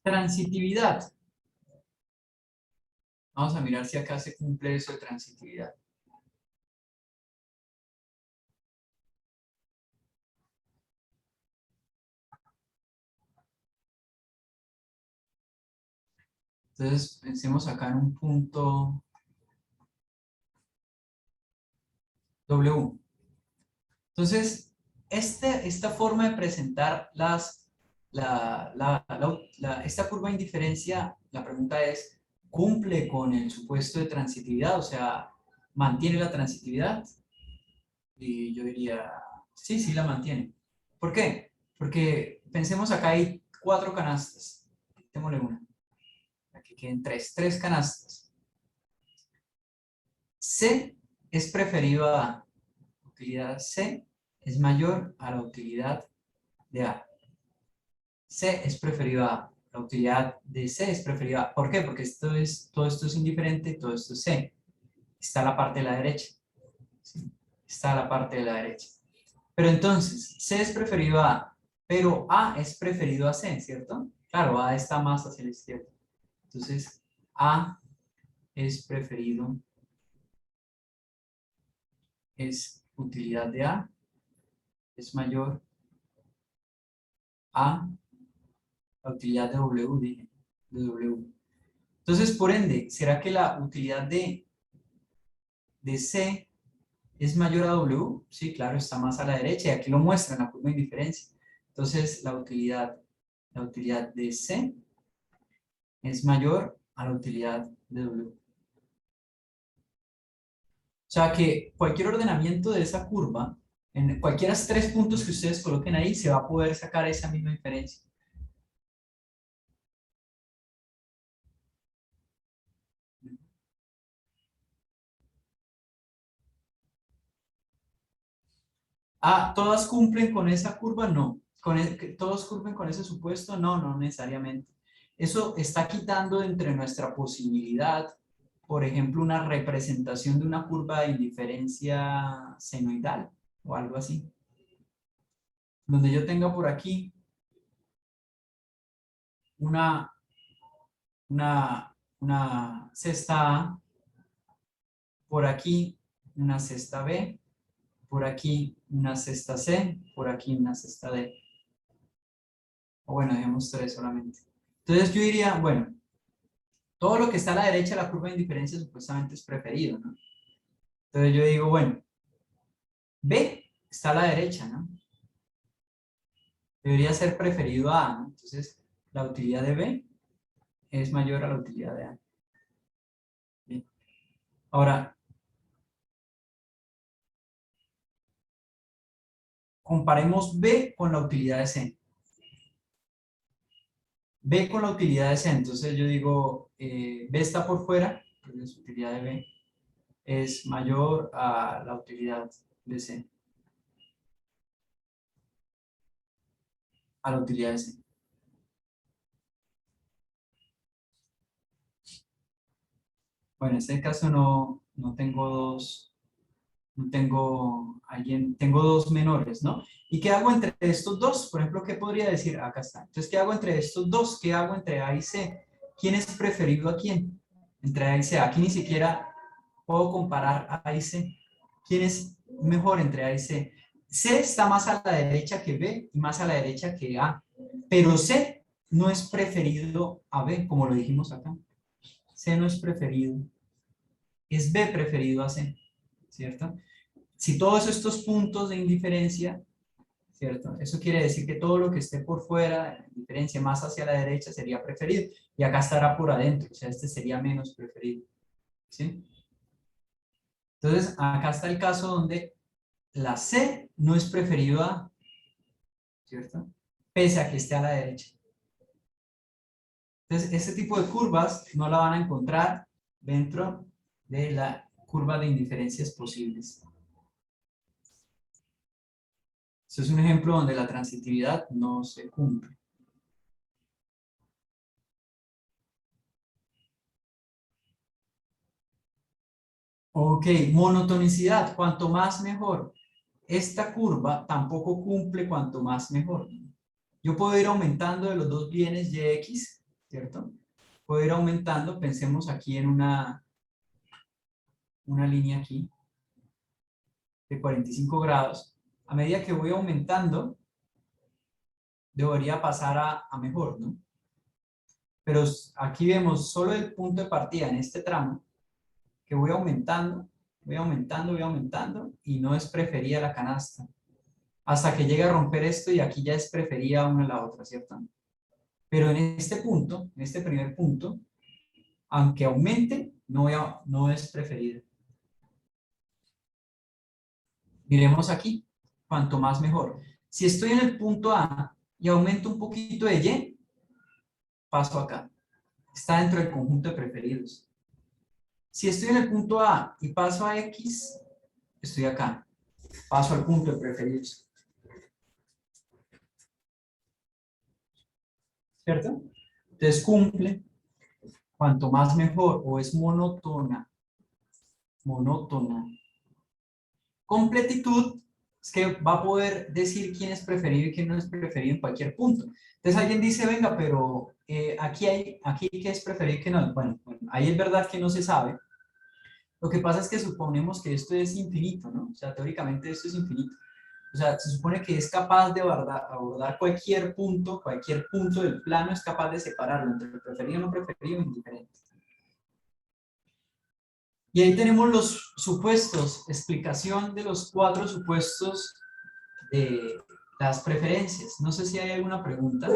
Transitividad. Vamos a mirar si acá se cumple eso de transitividad. Entonces, pensemos acá en un punto W. Entonces, esta forma de presentar esta curva de indiferencia, la pregunta es, ¿cumple con el supuesto de transitividad? O sea, ¿mantiene la transitividad? Y yo diría, sí, sí la mantiene. ¿Por qué? Porque pensemos acá hay 4 canastas. Démosle una. Aquí queden 3 canastas. C es preferido a A. Utilidad C es mayor a la utilidad de A. C es preferido a A. La utilidad de C es preferida a A. ¿Por qué? Porque todo esto es indiferente, todo esto es C. Está la parte de la derecha. ¿Sí? Está la parte de la derecha. Pero entonces, C es preferido a A, pero A es preferido a C, ¿cierto? Claro, A está más hacia la izquierda. Entonces, A es preferido, es utilidad de A, es mayor a la utilidad de W, dije, de W. Entonces, por ende, ¿será que la utilidad de C es mayor a W? Sí, claro, está más a la derecha y aquí lo muestra en la curva de indiferencia. Entonces, la utilidad de C es mayor a la utilidad de W. O sea que cualquier ordenamiento de esa curva, en cualquiera de los 3 puntos que ustedes coloquen ahí, se va a poder sacar esa misma diferencia. Ah, ¿todas cumplen con esa curva? No. ¿Todos cumplen con ese supuesto? No, no necesariamente. Eso está quitando entre nuestra posibilidad, por ejemplo, una representación de una curva de indiferencia senoidal o algo así. Donde yo tenga por aquí una cesta A, por aquí una cesta B, por aquí una cesta C, por aquí una cesta D. O bueno, dejemos 3 solamente. Entonces yo diría, bueno, todo lo que está a la derecha de la curva de indiferencia supuestamente es preferido, ¿no? Entonces yo digo, bueno, B está a la derecha, ¿no? Debería ser preferido a A, ¿no? Entonces la utilidad de B es mayor a la utilidad de A. Bien. Ahora, comparemos B con la utilidad de C. B con la utilidad de C, entonces yo digo, B está por fuera, entonces la utilidad de B es mayor a la utilidad de C. A la utilidad de C. Bueno, en este caso no tengo dos, no tengo alguien, tengo dos menores, ¿no? ¿Y qué hago entre estos dos? Por ejemplo, ¿qué podría decir? Acá está. Entonces, ¿qué hago entre estos dos? ¿Qué hago entre A y C? ¿Quién es preferido a quién? Entre A y C. Aquí ni siquiera puedo comparar A y C. ¿Quién es mejor entre A y C? C está más a la derecha que B y más a la derecha que A. Pero C no es preferido a B, como lo dijimos acá. C no es preferido. Es B preferido a C, ¿cierto? Si todos estos puntos de indiferencia, ¿cierto? Eso quiere decir que todo lo que esté por fuera, indiferencia más hacia la derecha, sería preferido. Y acá estará por adentro, o sea, este sería menos preferido, ¿sí? Entonces, acá está el caso donde la C no es preferido a, ¿cierto? Pese a que esté a la derecha. Entonces, este tipo de curvas no la van a encontrar dentro de la curva de indiferencias posibles. Este es un ejemplo donde la transitividad no se cumple. Ok, monotonicidad, cuanto más mejor. Esta curva tampoco cumple cuanto más mejor. Yo puedo ir aumentando de los dos bienes YX, ¿cierto? Puedo ir aumentando, pensemos aquí en una línea aquí de 45 grados. A medida que voy aumentando, debería pasar a mejor, ¿no? Pero aquí vemos solo el punto de partida en este tramo, que voy aumentando, y no es preferida la canasta. Hasta que llegue a romper esto y aquí ya es preferida una a la otra, ¿cierto? Pero en este punto, en este primer punto, aunque aumente, no es preferida. Miremos aquí, cuanto más mejor. Si estoy en el punto A y aumento un poquito de Y, paso acá. Está dentro del conjunto de preferidos. Si estoy en el punto A y paso a X, estoy acá. Paso al punto de preferidos. ¿Cierto? Entonces cumple, cuanto más mejor, o es monótona. Completitud es que va a poder decir quién es preferido y quién no es preferido en cualquier punto. Entonces alguien dice, venga, pero aquí qué es preferido y qué no. Bueno, ahí es verdad que no se sabe. Lo que pasa es que suponemos que esto es infinito, ¿no? O sea, teóricamente esto es infinito. O sea, se supone que es capaz de abordar cualquier punto del plano es capaz de separarlo entre preferido, no preferido e indiferente. Y ahí tenemos los supuestos, explicación de los 4 supuestos de las preferencias. No sé si hay alguna pregunta.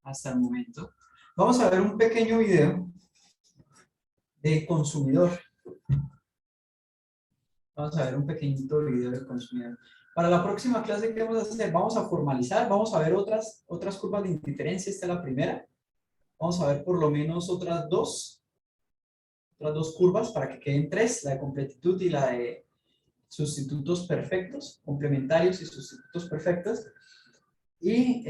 Hasta el momento. Vamos a ver un pequeño video de consumidor. Vamos a ver un pequeñito video del consumidor. Para la próxima clase, ¿qué vamos a hacer? Vamos a formalizar, vamos a ver otras curvas de indiferencia. Esta es la primera. Vamos a ver por lo menos otras dos curvas para que queden 3, la de completitud y la de sustitutos perfectos, complementarios y sustitutos perfectos. Y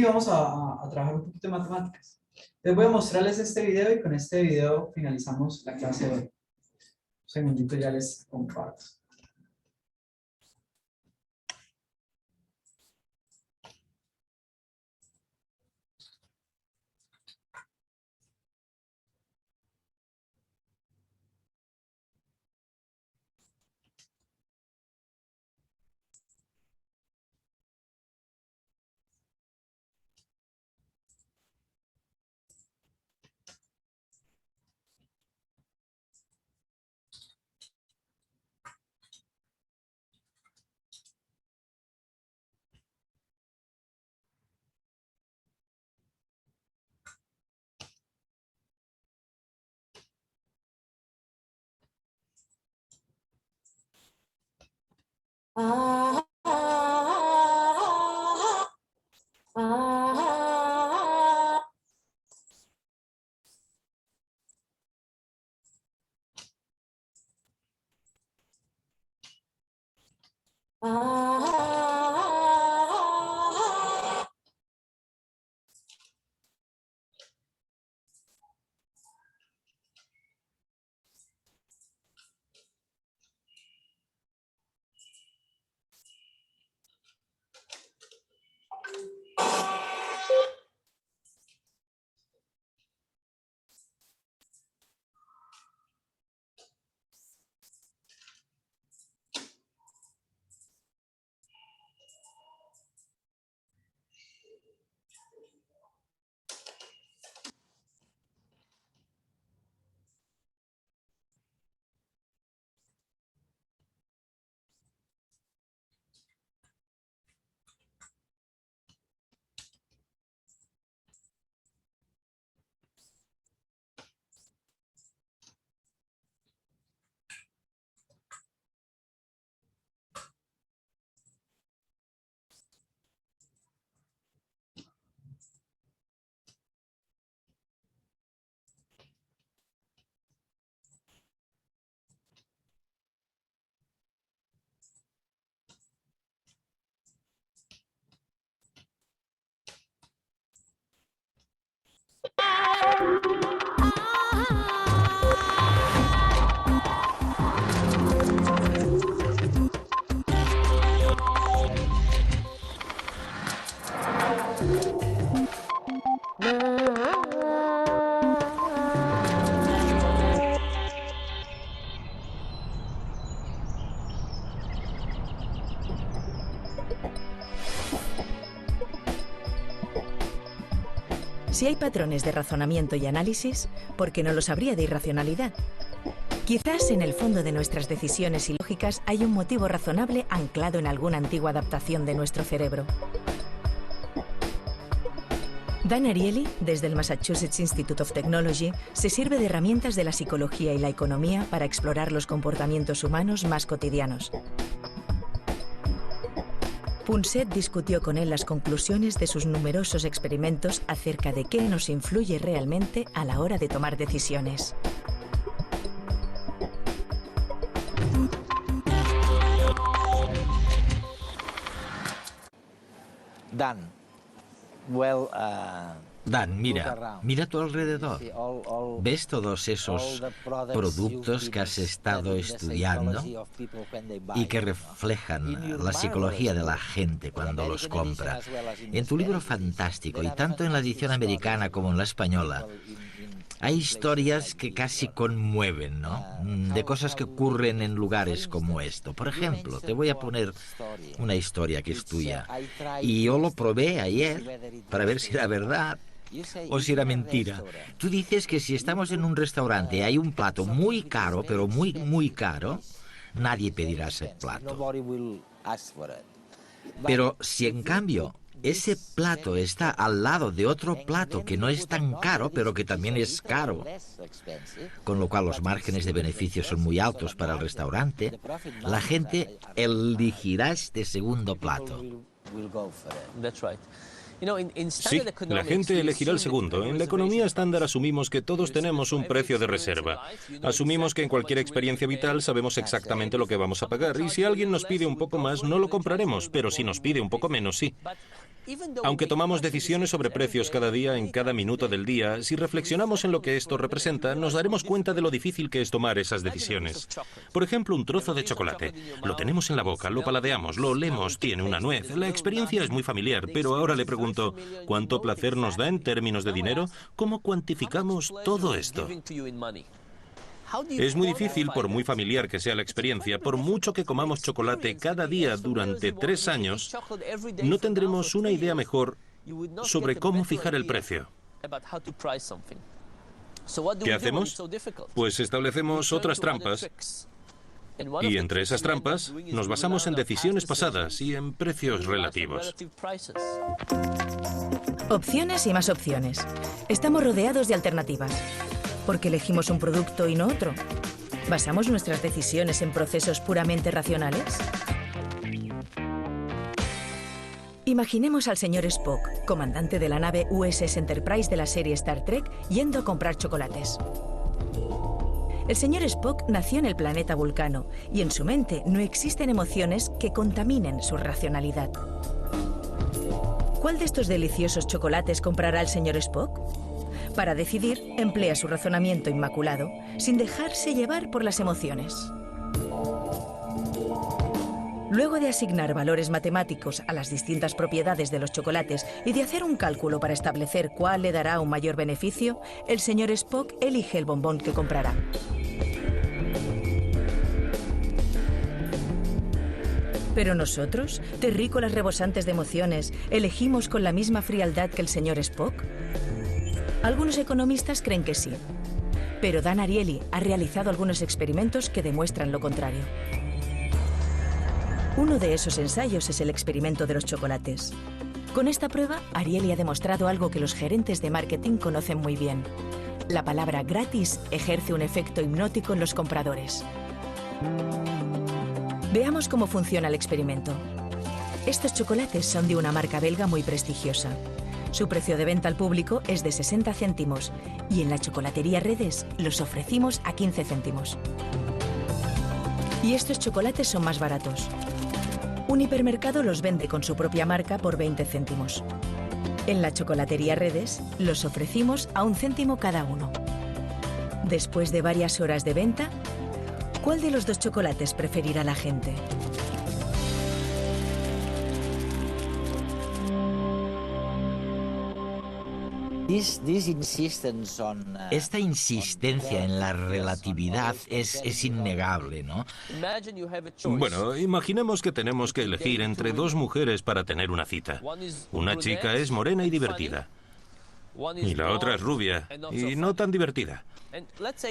vamos a trabajar un poquito de matemáticas. Les voy a mostrarles este video y con este video finalizamos la clase de hoy. Un segundito ya les comparto. Si hay patrones de razonamiento y análisis, ¿por qué no los habría de irracionalidad? Quizás en el fondo de nuestras decisiones y lógicas hay un motivo razonable anclado en alguna antigua adaptación de nuestro cerebro. Dan Ariely, desde el Massachusetts Institute of Technology, se sirve de herramientas de la psicología y la economía para explorar los comportamientos humanos más cotidianos. Punset discutió con él las conclusiones de sus numerosos experimentos acerca de qué nos influye realmente a la hora de tomar decisiones. Dan, well, Dan, mira a tu alrededor. ¿Ves todos esos productos que has estado estudiando y que reflejan la psicología de la gente cuando los compra? En tu libro fantástico, y tanto en la edición americana como en la española, hay historias que casi conmueven, ¿no? De cosas que ocurren en lugares como esto. Por ejemplo, te voy a poner una historia que es tuya. Y yo lo probé ayer para ver si era verdad o si era mentira. Tú dices que si estamos en un restaurante y hay un plato muy caro, pero muy, muy caro, nadie pedirá ese plato. Pero si en cambio ese plato está al lado de otro plato que no es tan caro, pero que también es caro, con lo cual los márgenes de beneficio son muy altos para el restaurante, la gente elegirá este segundo plato. Sí, la gente elegirá el segundo. En la economía estándar asumimos que todos tenemos un precio de reserva. Asumimos que en cualquier experiencia vital sabemos exactamente lo que vamos a pagar y si alguien nos pide un poco más no lo compraremos, pero si nos pide un poco menos sí. Aunque tomamos decisiones sobre precios cada día, en cada minuto del día, si reflexionamos en lo que esto representa, nos daremos cuenta de lo difícil que es tomar esas decisiones. Por ejemplo, un trozo de chocolate. Lo tenemos en la boca, lo paladeamos, lo olemos, tiene una nuez. La experiencia es muy familiar, pero ahora le pregunto, ¿cuánto placer nos da en términos de dinero? ¿Cómo cuantificamos todo esto? Es muy difícil, por muy familiar que sea la experiencia, por mucho que comamos chocolate cada día durante 3 años, no tendremos una idea mejor sobre cómo fijar el precio. ¿Qué hacemos? Pues establecemos otras trampas. Y entre esas trampas nos basamos en decisiones pasadas y en precios relativos. Opciones y más opciones. Estamos rodeados de alternativas. ¿Por qué elegimos un producto y no otro? ¿Basamos nuestras decisiones en procesos puramente racionales? Imaginemos al señor Spock, comandante de la nave USS Enterprise de la serie Star Trek, yendo a comprar chocolates. El señor Spock nació en el planeta Vulcano y en su mente no existen emociones que contaminen su racionalidad. ¿Cuál de estos deliciosos chocolates comprará el señor Spock? Para decidir, emplea su razonamiento inmaculado, sin dejarse llevar por las emociones. Luego de asignar valores matemáticos a las distintas propiedades de los chocolates y de hacer un cálculo para establecer cuál le dará un mayor beneficio, el señor Spock elige el bombón que comprará. Pero nosotros, terrícolas rebosantes de emociones, ¿elegimos con la misma frialdad que el señor Spock? Algunos economistas creen que sí, pero Dan Ariely ha realizado algunos experimentos que demuestran lo contrario. Uno de esos ensayos es el experimento de los chocolates. Con esta prueba, Ariely ha demostrado algo que los gerentes de marketing conocen muy bien. La palabra gratis ejerce un efecto hipnótico en los compradores. Veamos cómo funciona el experimento. Estos chocolates son de una marca belga muy prestigiosa. Su precio de venta al público es de 60 céntimos y en la chocolatería Redes los ofrecimos a 15 céntimos. Y estos chocolates son más baratos. Un hipermercado los vende con su propia marca por 20 céntimos. En la chocolatería Redes los ofrecimos a 1 céntimo cada uno. Después de varias horas de venta, ¿cuál de los dos chocolates preferirá la gente? Esta insistencia en la relatividad es innegable, ¿no? Bueno, imaginemos que tenemos que elegir entre 2 mujeres para tener una cita. Una chica es morena y divertida. Y la otra es rubia y no tan divertida.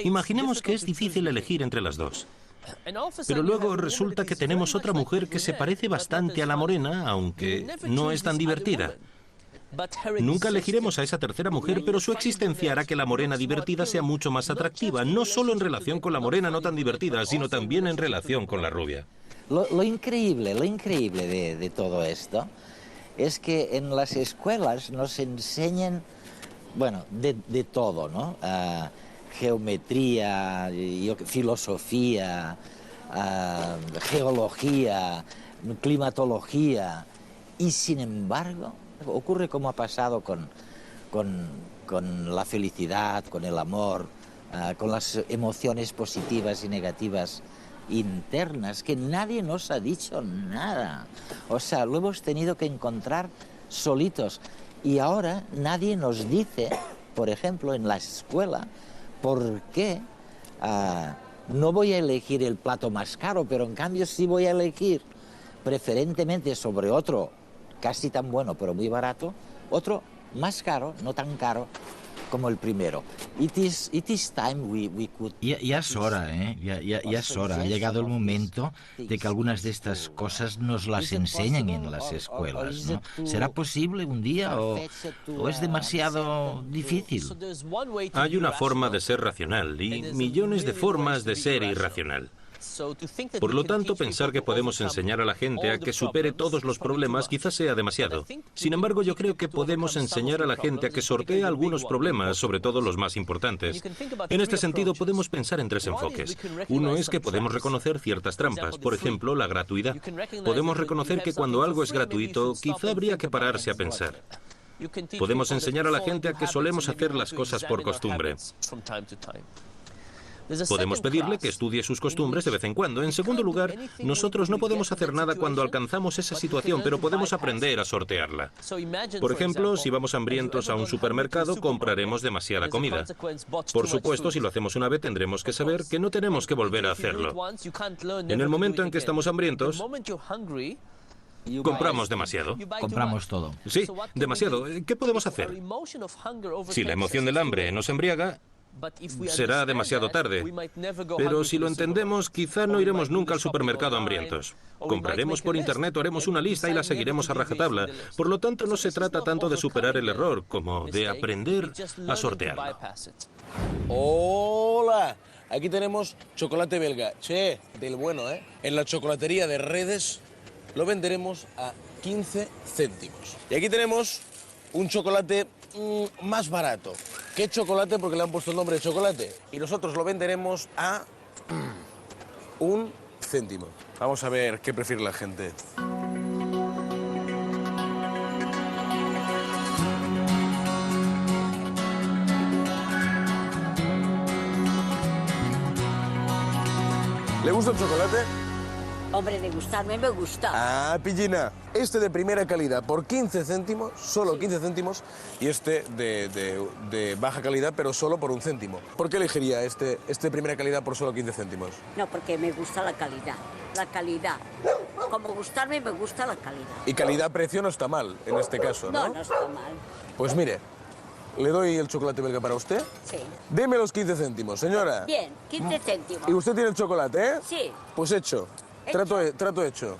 Imaginemos que es difícil elegir entre las dos. Pero luego resulta que tenemos otra mujer que se parece bastante a la morena, aunque no es tan divertida. Nunca elegiremos a esa tercera mujer, pero su existencia hará que la morena divertida sea mucho más atractiva, no solo en relación con la morena no tan divertida, sino también en relación con la rubia. Lo increíble de todo esto es que en las escuelas nos enseñan, bueno, de todo, ¿no? Geometría, filosofía, geología, climatología, y sin embargo ocurre como ha pasado con con la felicidad, con el amor, con las emociones positivas y negativas internas, que nadie nos ha dicho nada. O sea, lo hemos tenido que encontrar solitos. Y ahora nadie nos dice, por ejemplo, en la escuela, por qué no voy a elegir el plato más caro, pero en cambio sí voy a elegir preferentemente sobre otro casi tan bueno, pero muy barato, otro más caro, no tan caro como el primero. It is time we could... Ya es hora, ¿eh? Ya es hora. Ha llegado el momento de que algunas de estas cosas nos las enseñen en las escuelas, ¿no? ¿Será posible un día o es demasiado difícil? Hay una forma de ser racional y millones de formas de ser irracional. Por lo tanto, pensar que podemos enseñar a la gente a que supere todos los problemas quizás sea demasiado. Sin embargo, yo creo que podemos enseñar a la gente a que sortee algunos problemas, sobre todo los más importantes. En este sentido, podemos pensar en tres enfoques. Uno es que podemos reconocer ciertas trampas, por ejemplo, la gratuidad. Podemos reconocer que cuando algo es gratuito, quizá habría que pararse a pensar. Podemos enseñar a la gente a que solemos hacer las cosas por costumbre. Podemos pedirle que estudie sus costumbres de vez en cuando. En segundo lugar, nosotros no podemos hacer nada cuando alcanzamos esa situación, pero podemos aprender a sortearla. Por ejemplo, si vamos hambrientos a un supermercado, compraremos demasiada comida. Por supuesto, si lo hacemos una vez, tendremos que saber que no tenemos que volver a hacerlo. En el momento en que estamos hambrientos, compramos demasiado. Compramos todo. Sí, demasiado. ¿Qué podemos hacer? Si la emoción del hambre nos embriaga, será demasiado tarde. Pero si lo entendemos, quizá no iremos nunca al supermercado hambrientos. Compraremos por internet o haremos una lista y la seguiremos a rajatabla. Por lo tanto, no se trata tanto de superar el error como de aprender a sortearlo. ¡Hola! Aquí tenemos chocolate belga. Che, del bueno, ¿eh? En la chocolatería de Redes lo venderemos a 15 céntimos. Y aquí tenemos un chocolate más barato. ¿Qué chocolate? Porque le han puesto el nombre de chocolate. Y nosotros lo venderemos a 1 céntimo. Vamos a ver qué prefiere la gente. ¿Le gusta el chocolate? Hombre, de gustarme me gusta. Ah, pillina. Este de primera calidad por 15 céntimos, solo 15 céntimos, y este de baja calidad, pero solo por 1 céntimo. ¿Por qué elegiría este de primera calidad por solo 15 céntimos? No, porque me gusta la calidad. La calidad. Como gustarme, me gusta la calidad. Y calidad-precio no está mal, en este caso, ¿no? No, no está mal. Pues mire, ¿le doy el chocolate belga para usted? Sí. Deme los 15 céntimos, señora. Bien, 15 céntimos. ¿Y usted tiene el chocolate, eh? Sí. Pues hecho. Trato hecho.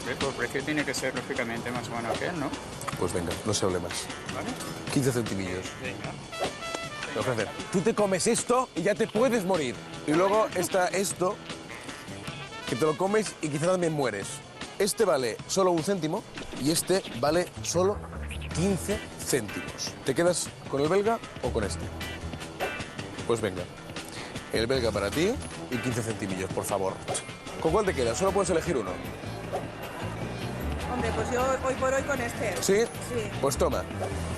El precio tiene que ser, lógicamente, más bueno que él, ¿no? Pues venga, no se hable más. ¿Vale? 15 centimillos. Venga. Te ofrecer. Tú te comes esto y ya te puedes morir. Y luego está esto, que te lo comes y quizás también mueres. Este vale solo 1 céntimo y este vale solo 15 céntimos. ¿Te quedas con el belga o con este? Pues venga. El belga para ti y 15 centimillos, por favor. ¿Con cuál te quedas? Solo puedes elegir uno. Hombre, pues yo hoy por hoy con este. ¿Sí? Sí. Pues toma.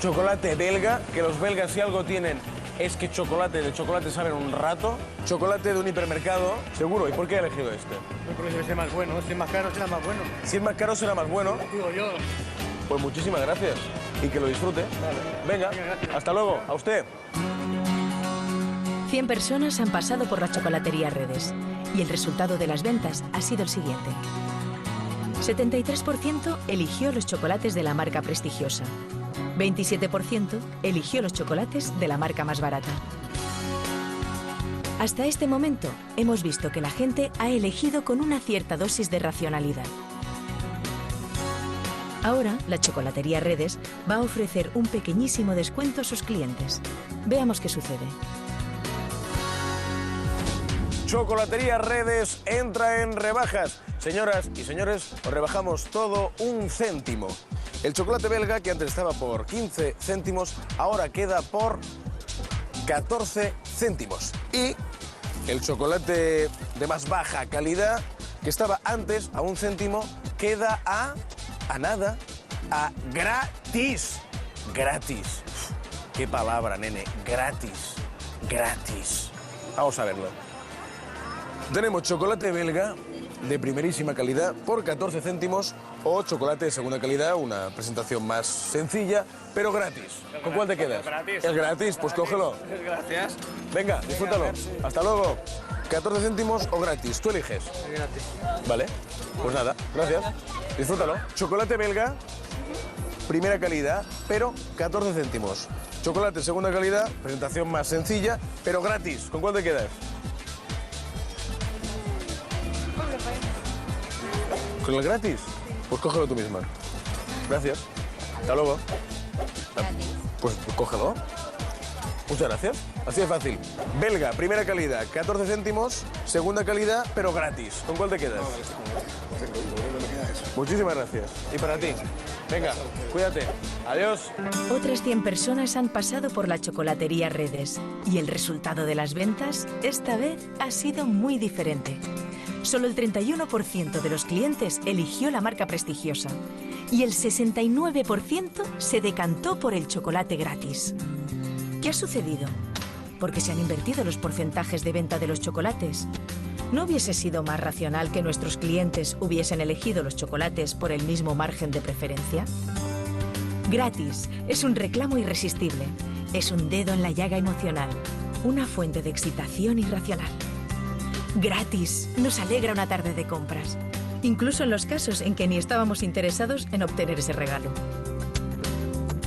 Chocolate belga, que los belgas si algo tienen es que de chocolate saben un rato. Chocolate de un hipermercado, seguro. ¿Y por qué he elegido este? Porque debe ser más bueno. Si es más caro, será más bueno. Si es más caro, será más bueno. Digo yo. Pues muchísimas gracias. Y que lo disfrute. Vale. Venga, hasta luego. A usted. 100 personas han pasado por la chocolatería Redes y el resultado de las ventas ha sido el siguiente. 73% eligió los chocolates de la marca prestigiosa. 27% eligió los chocolates de la marca más barata. Hasta este momento hemos visto que la gente ha elegido con una cierta dosis de racionalidad. Ahora, la chocolatería Redes va a ofrecer un pequeñísimo descuento a sus clientes. Veamos qué sucede. Chocolatería Redes entra en rebajas. Señoras y señores, os rebajamos todo 1 céntimo. El chocolate belga, que antes estaba por 15 céntimos, ahora queda por 14 céntimos. Y el chocolate de más baja calidad, que estaba antes a 1 céntimo, queda a nada, a gratis. Gratis. Qué palabra, nene. Gratis. Gratis. Vamos a verlo. Tenemos chocolate belga de primerísima calidad por 14 céntimos o chocolate de segunda calidad, una presentación más sencilla, pero gratis. ¿Con cuál te quedas? Gratis. ¿Es gratis? Pues cógelo. Gracias. Venga, disfrútalo. Hasta luego. 14 céntimos o gratis. Tú eliges. Gratis. Vale. Pues nada, gracias. Disfrútalo. Chocolate belga, primera calidad, pero 14 céntimos. Chocolate segunda calidad, presentación más sencilla, pero gratis. ¿Con cuál te quedas? ¿Con el gratis? Pues cógelo tú misma. Gracias. Hasta luego. Pues cógelo. Muchas gracias. Así de fácil. Belga, primera calidad, 14 céntimos. Segunda calidad, pero gratis. ¿Con cuál te quedas? Muchísimas gracias. Y para ti. Venga, cuídate. Adiós. Otras 100 personas han pasado por la chocolatería Redes y el resultado de las ventas esta vez ha sido muy diferente. Solo el 31% de los clientes eligió la marca prestigiosa y el 69% se decantó por el chocolate gratis. ¿Qué ha sucedido? ¿Por qué se han invertido los porcentajes de venta de los chocolates? ¿No hubiese sido más racional que nuestros clientes hubiesen elegido los chocolates por el mismo margen de preferencia? Gratis es un reclamo irresistible, es un dedo en la llaga emocional, una fuente de excitación irracional. Gratis nos alegra una tarde de compras, incluso en los casos en que ni estábamos interesados en obtener ese regalo.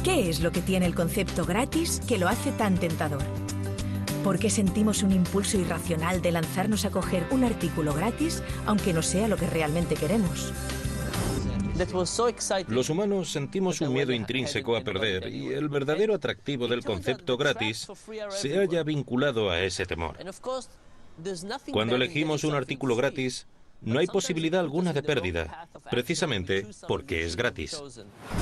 ¿Qué es lo que tiene el concepto gratis que lo hace tan tentador? ¿Por qué sentimos un impulso irracional de lanzarnos a coger un artículo gratis, aunque no sea lo que realmente queremos? Los humanos sentimos un miedo intrínseco a perder y el verdadero atractivo del concepto gratis se halla vinculado a ese temor. Cuando elegimos un artículo gratis, no hay posibilidad alguna de pérdida, precisamente porque es gratis.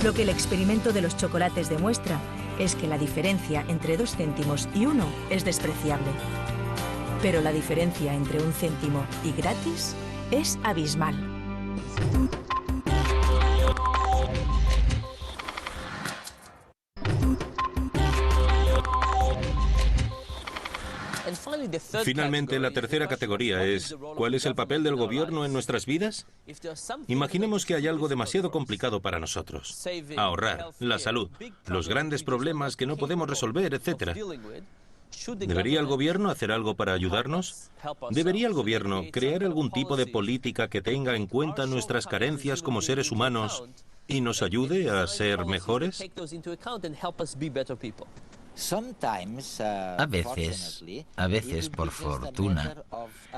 Lo que el experimento de los chocolates demuestra es que la diferencia entre 2 céntimos y 1 es despreciable. Pero la diferencia entre 1 céntimo y gratis es abismal. Finalmente, la tercera categoría es ¿cuál es el papel del gobierno en nuestras vidas? Imaginemos que hay algo demasiado complicado para nosotros. Ahorrar, la salud, los grandes problemas que no podemos resolver, etc. ¿Debería el gobierno hacer algo para ayudarnos? ¿Debería el gobierno crear algún tipo de política que tenga en cuenta nuestras carencias como seres humanos y nos ayude a ser mejores? A veces, por fortuna,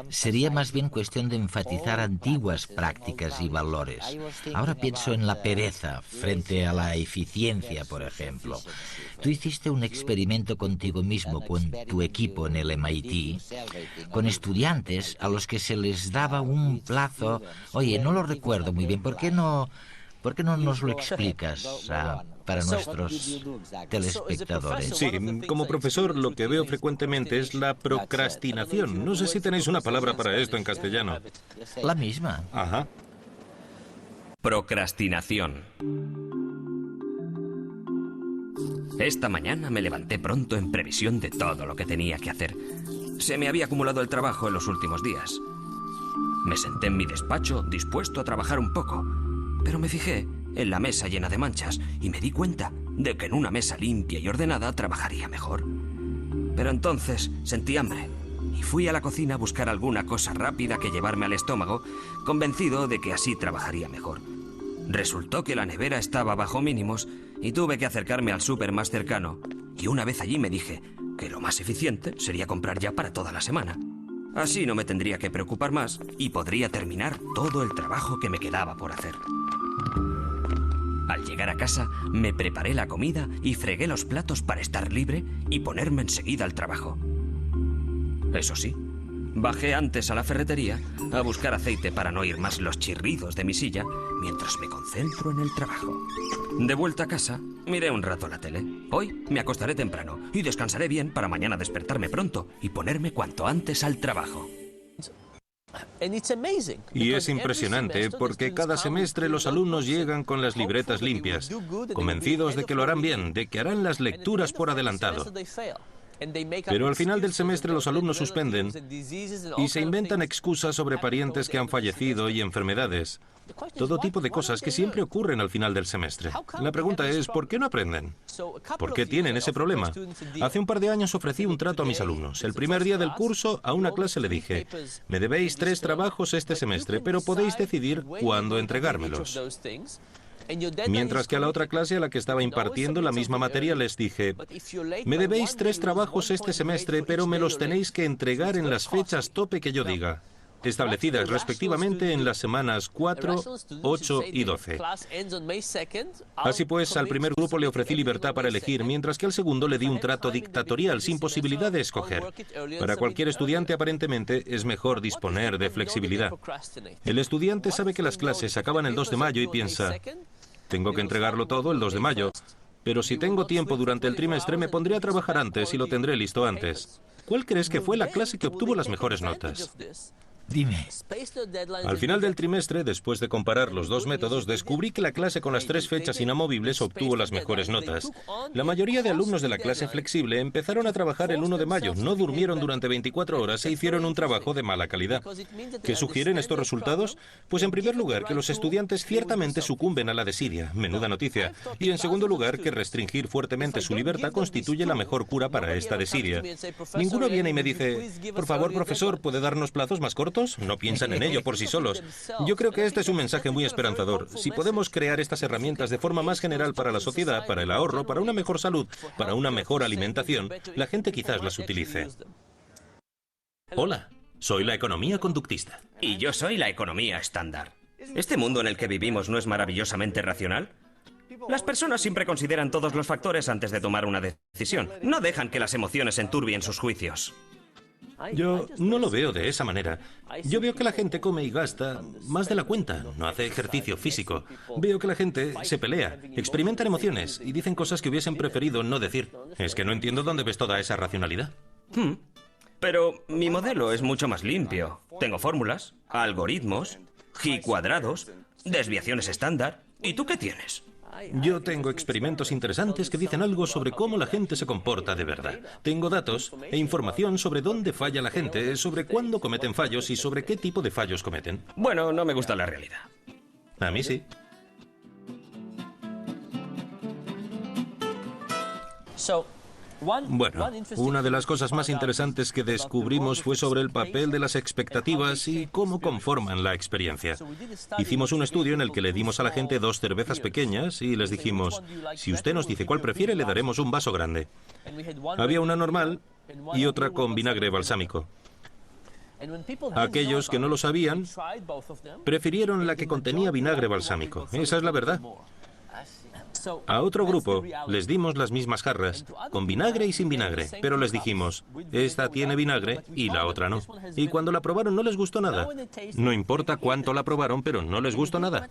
sería más bien cuestión de enfatizar antiguas prácticas y valores. Ahora pienso en la pereza frente a la eficiencia, por ejemplo. Tú hiciste un experimento contigo mismo con tu equipo en el MIT, con estudiantes a los que se les daba un plazo. Oye, no lo recuerdo muy bien, ¿por qué no nos lo explicas para nuestros telespectadores? Sí, como profesor lo que veo frecuentemente es la procrastinación. No sé si tenéis una palabra para esto en castellano. La misma. Ajá. Procrastinación. Esta mañana me levanté pronto en previsión de todo lo que tenía que hacer. Se me había acumulado el trabajo en los últimos días. Me senté en mi despacho dispuesto a trabajar un poco, pero me fijé en la mesa llena de manchas y me di cuenta de que en una mesa limpia y ordenada trabajaría mejor. Pero entonces sentí hambre y fui a la cocina a buscar alguna cosa rápida que llevarme al estómago, convencido de que así trabajaría mejor. Resultó que la nevera estaba bajo mínimos y tuve que acercarme al súper más cercano, y una vez allí me dije que lo más eficiente sería comprar ya para toda la semana. Así no me tendría que preocupar más y podría terminar todo el trabajo que me quedaba por hacer. Al llegar a casa, me preparé la comida y fregué los platos para estar libre y ponerme enseguida al trabajo. Eso sí, bajé antes a la ferretería a buscar aceite para no oír más los chirridos de mi silla mientras me concentro en el trabajo. De vuelta a casa, miré un rato la tele. Hoy me acostaré temprano y descansaré bien para mañana despertarme pronto y ponerme cuanto antes al trabajo. Y es impresionante porque cada semestre los alumnos llegan con las libretas limpias, convencidos de que lo harán bien, de que harán las lecturas por adelantado. Pero al final del semestre los alumnos suspenden y se inventan excusas sobre parientes que han fallecido y enfermedades. Todo tipo de cosas que siempre ocurren al final del semestre. La pregunta es, ¿por qué no aprenden? ¿Por qué tienen ese problema? Hace un par de años ofrecí un trato a mis alumnos. El primer día del curso, a una clase le dije, me debéis 3 trabajos este semestre, pero podéis decidir cuándo entregármelos. Mientras que a la otra clase a la que estaba impartiendo la misma materia les dije, me debéis 3 trabajos este semestre, pero me los tenéis que entregar en las fechas tope que yo diga, establecidas respectivamente en las semanas 4, 8 y 12. Así pues, al primer grupo le ofrecí libertad para elegir, mientras que al segundo le di un trato dictatorial sin posibilidad de escoger. Para cualquier estudiante, aparentemente, es mejor disponer de flexibilidad. El estudiante sabe que las clases acaban el 2 de mayo y piensa, tengo que entregarlo todo el 2 de mayo, pero si tengo tiempo durante el trimestre me pondré a trabajar antes y lo tendré listo antes. ¿Cuál crees que fue la clase que obtuvo las mejores notas? Dime. Al final del trimestre, después de comparar los dos métodos, descubrí que la clase con las 3 fechas inamovibles obtuvo las mejores notas. La mayoría de alumnos de la clase flexible empezaron a trabajar el 1 de mayo, no durmieron durante 24 horas e hicieron un trabajo de mala calidad. ¿Qué sugieren estos resultados? Pues en primer lugar, que los estudiantes ciertamente sucumben a la desidia, menuda noticia, y en segundo lugar, que restringir fuertemente su libertad constituye la mejor cura para esta desidia. Ninguno viene y me dice, por favor, profesor, ¿puede darnos plazos más cortos? No piensan en ello por sí solos. Yo creo que este es un mensaje muy esperanzador. Si podemos crear estas herramientas de forma más general para la sociedad, para el ahorro, para una mejor salud, para una mejor alimentación, la gente quizás las utilice. Hola, soy la economía conductista. Y yo soy la economía estándar. ¿Este mundo en el que vivimos no es maravillosamente racional? Las personas siempre consideran todos los factores antes de tomar una decisión. No dejan que las emociones enturbien sus juicios. Yo no lo veo de esa manera. Yo veo que la gente come y gasta más de la cuenta, no hace ejercicio físico. Veo que la gente se pelea, experimentan emociones y dicen cosas que hubiesen preferido no decir. Es que no entiendo dónde ves toda esa racionalidad. Pero mi modelo es mucho más limpio. Tengo fórmulas, algoritmos, g cuadrados, desviaciones estándar. ¿Y tú qué tienes? Yo tengo experimentos interesantes que dicen algo sobre cómo la gente se comporta de verdad. Tengo datos e información sobre dónde falla la gente, sobre cuándo cometen fallos y sobre qué tipo de fallos cometen. Bueno, no me gusta la realidad. A mí sí. Bueno, una de las cosas más interesantes que descubrimos fue sobre el papel de las expectativas y cómo conforman la experiencia. Hicimos un estudio en el que le dimos a la gente 2 cervezas pequeñas y les dijimos, si usted nos dice cuál prefiere, le daremos un vaso grande. Había una normal y otra con vinagre balsámico. Aquellos que no lo sabían prefirieron la que contenía vinagre balsámico. Esa es la verdad. A otro grupo les dimos las mismas jarras, con vinagre y sin vinagre, pero les dijimos, esta tiene vinagre y la otra no. Y cuando la probaron no les gustó nada. No importa cuánto la probaron, pero no les gustó nada.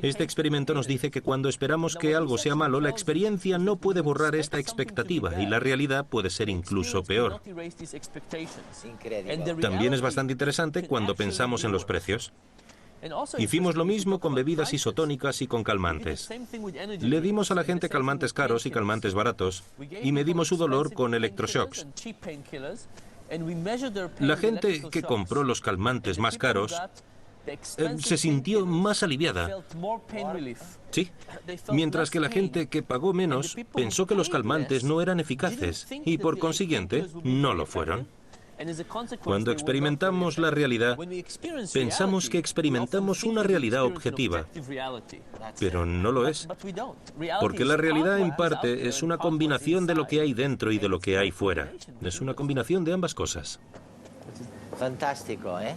Este experimento nos dice que cuando esperamos que algo sea malo, la experiencia no puede borrar esta expectativa y la realidad puede ser incluso peor. También es bastante interesante cuando pensamos en los precios. Hicimos lo mismo con bebidas isotónicas y con calmantes. Le dimos a la gente calmantes caros y calmantes baratos y medimos su dolor con electroshocks. La gente que compró los calmantes más caros se sintió más aliviada. Sí, mientras que la gente que pagó menos pensó que los calmantes no eran eficaces y por consiguiente no lo fueron. Cuando experimentamos la realidad, pensamos que experimentamos una realidad objetiva, pero no lo es, porque la realidad en parte es una combinación de lo que hay dentro y de lo que hay fuera. Es una combinación de ambas cosas. Fantástico, ¿eh?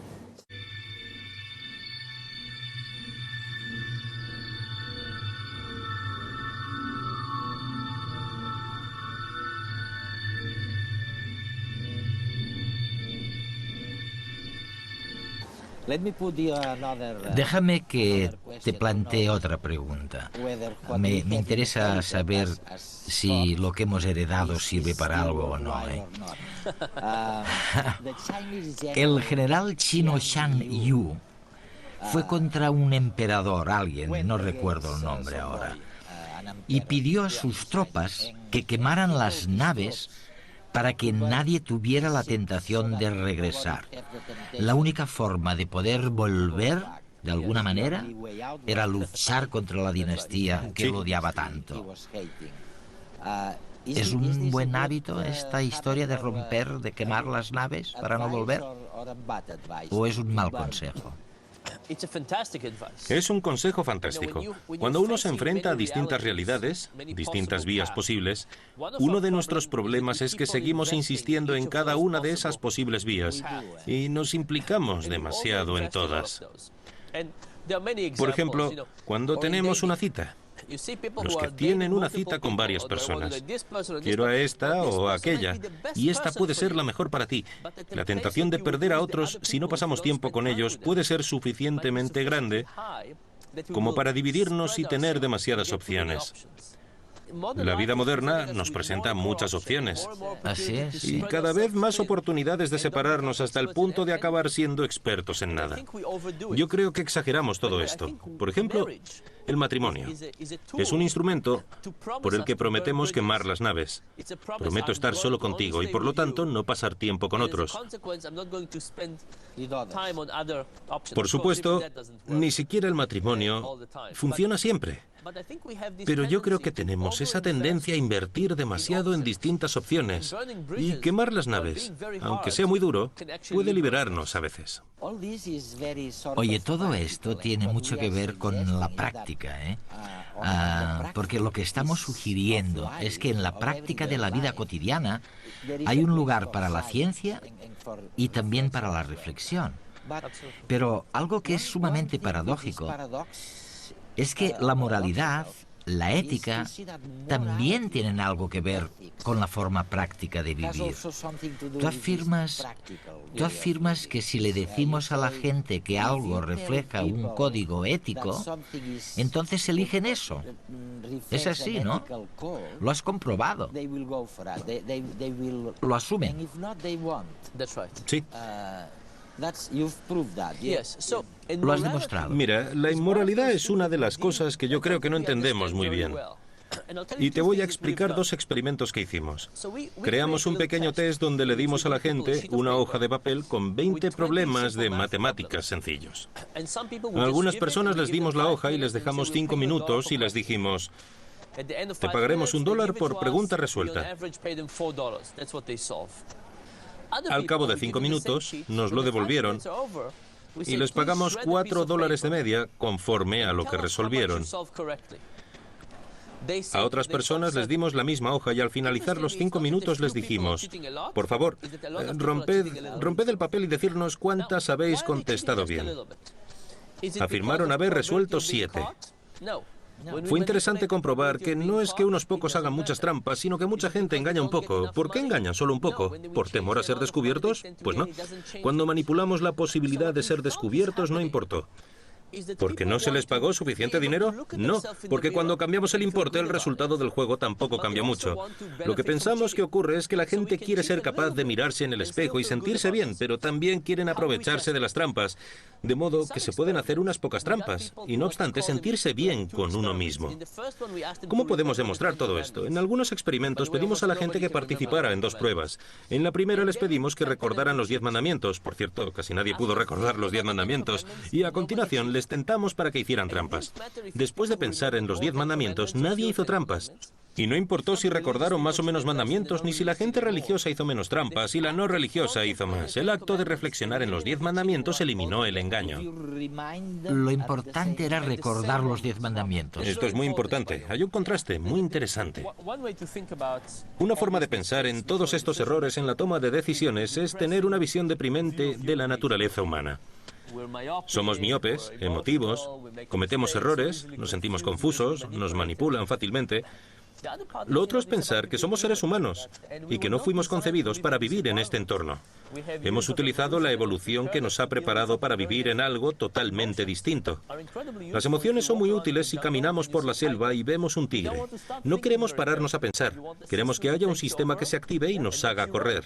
Déjame que te plantee otra pregunta. Me interesa saber si lo que hemos heredado sirve para algo o no, ¿eh? El general chino Shan Yu fue contra un emperador, alguien, no recuerdo el nombre ahora, y pidió a sus tropas que quemaran las naves para que nadie tuviera la tentación de regresar. La única forma de poder volver, de alguna manera, era luchar contra la dinastía que lo odiaba tanto. ¿Es un buen hábito esta historia de romper, de quemar las naves para no volver? ¿O es un mal consejo? Es un consejo fantástico. Cuando uno se enfrenta a distintas realidades, distintas vías posibles, uno de nuestros problemas es que seguimos insistiendo en cada una de esas posibles vías y nos implicamos demasiado en todas. Por ejemplo, cuando tenemos una cita, los que tienen una cita con varias personas. Quiero a esta o a aquella, y esta puede ser la mejor para ti. La tentación de perder a otros si no pasamos tiempo con ellos puede ser suficientemente grande como para dividirnos y tener demasiadas opciones. La vida moderna nos presenta muchas opciones. Así es. Y cada vez más oportunidades de separarnos hasta el punto de acabar siendo expertos en nada. Yo creo que exageramos todo esto. Por ejemplo, el matrimonio. Es un instrumento por el que prometemos quemar las naves. Prometo estar solo contigo y por lo tanto no pasar tiempo con otros. Por supuesto, ni siquiera el matrimonio funciona siempre. Pero yo creo que tenemos esa tendencia a invertir demasiado en distintas opciones y quemar las naves, aunque sea muy duro, puede liberarnos a veces. Oye, todo esto tiene mucho que ver con la práctica, ¿eh? Porque lo que estamos sugiriendo es que en la práctica de la vida cotidiana hay un lugar para la ciencia y también para la reflexión. Pero algo que es sumamente paradójico es que la moralidad, la ética, también tienen algo que ver con la forma práctica de vivir. Tú afirmas que si le decimos a la gente que algo refleja un código ético, entonces eligen eso. Es así, ¿no? Lo has comprobado. Lo asumen. Sí. Lo has demostrado. Mira, la inmoralidad es una de las cosas que yo creo que no entendemos muy bien. Y te voy a explicar dos experimentos que hicimos. Creamos un pequeño test donde le dimos a la gente una hoja de papel con 20 problemas de matemáticas sencillos. A algunas personas les dimos la hoja y les dejamos 5 minutos y les dijimos: te pagaremos $1 por pregunta resuelta. Al cabo de 5 minutos, nos lo devolvieron y les pagamos $4 de media conforme a lo que resolvieron. A otras personas les dimos la misma hoja y al finalizar los 5 minutos les dijimos: por favor, romped el papel y decirnos cuántas habéis contestado bien. Afirmaron haber resuelto 7. Fue interesante comprobar que no es que unos pocos hagan muchas trampas, sino que mucha gente engaña un poco. ¿Por qué engañan solo un poco? ¿Por temor a ser descubiertos? Pues no. Cuando manipulamos la posibilidad de ser descubiertos no importó. ¿Porque no se les pagó suficiente dinero? No, porque cuando cambiamos el importe, el resultado del juego tampoco cambia mucho. Lo que pensamos que ocurre es que la gente quiere ser capaz de mirarse en el espejo y sentirse bien, pero también quieren aprovecharse de las trampas, de modo que se pueden hacer unas pocas trampas, y no obstante sentirse bien con uno mismo. ¿Cómo podemos demostrar todo esto? En algunos experimentos pedimos a la gente que participara en 2 pruebas. En la primera les pedimos que recordaran los 10 mandamientos, por cierto, casi nadie pudo recordar los 10 mandamientos, y a continuación les tentamos para que hicieran trampas. Después de pensar en los 10 mandamientos, nadie hizo trampas. Y no importó si recordaron más o menos mandamientos, ni si la gente religiosa hizo menos trampas y la no religiosa hizo más. El acto de reflexionar en los 10 mandamientos eliminó el engaño. Lo importante era recordar los 10 mandamientos. Esto es muy importante. Hay un contraste muy interesante. Una forma de pensar en todos estos errores en la toma de decisiones es tener una visión deprimente de la naturaleza humana. Somos miopes, emotivos, cometemos errores, nos sentimos confusos, nos manipulan fácilmente. Lo otro es pensar que somos seres humanos y que no fuimos concebidos para vivir en este entorno. Hemos utilizado la evolución que nos ha preparado para vivir en algo totalmente distinto. Las emociones son muy útiles si caminamos por la selva y vemos un tigre. No queremos pararnos a pensar. Queremos que haya un sistema que se active y nos haga correr.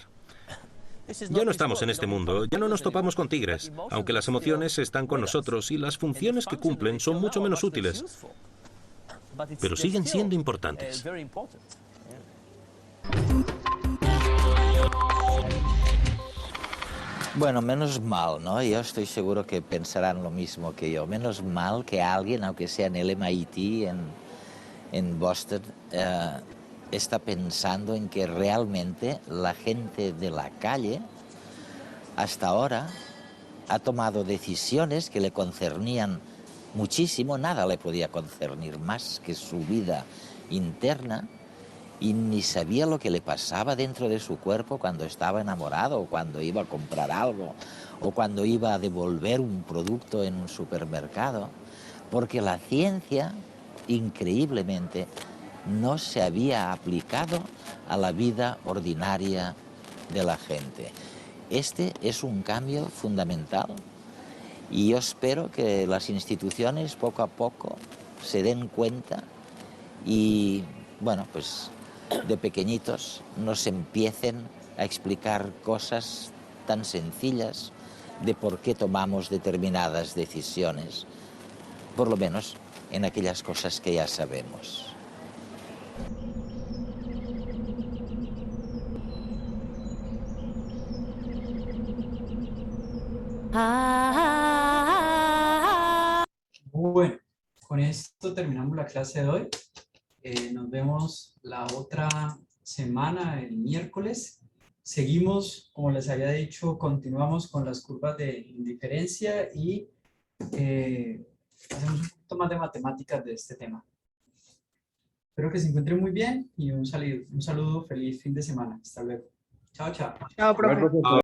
Ya no estamos en este mundo, ya no nos topamos con tigres, aunque las emociones están con nosotros y las funciones que cumplen son mucho menos útiles. Pero siguen siendo importantes. Bueno, menos mal, ¿no? Yo estoy seguro que pensarán lo mismo que yo. Menos mal que alguien, aunque sea en el MIT, en Boston, está pensando en que realmente la gente de la calle, hasta ahora, ha tomado decisiones que le concernían muchísimo, nada le podía concernir más que su vida interna, y ni sabía lo que le pasaba dentro de su cuerpo cuando estaba enamorado, o cuando iba a comprar algo, o cuando iba a devolver un producto en un supermercado, porque la ciencia, increíblemente, no se había aplicado a la vida ordinaria de la gente. Este es un cambio fundamental. Y yo espero que las instituciones poco a poco se den cuenta y, bueno, pues de pequeñitos nos empiecen a explicar cosas tan sencillas de por qué tomamos determinadas decisiones, por lo menos en aquellas cosas que ya sabemos. Bueno, con esto terminamos la clase de hoy. Nos vemos la otra semana, el miércoles. Seguimos, como les había dicho, continuamos con las curvas de indiferencia y hacemos un poquito más de matemáticas de este tema. Espero que se encuentren muy bien y un saludo, feliz fin de semana. Hasta luego. Chao, chao. Chao, profe.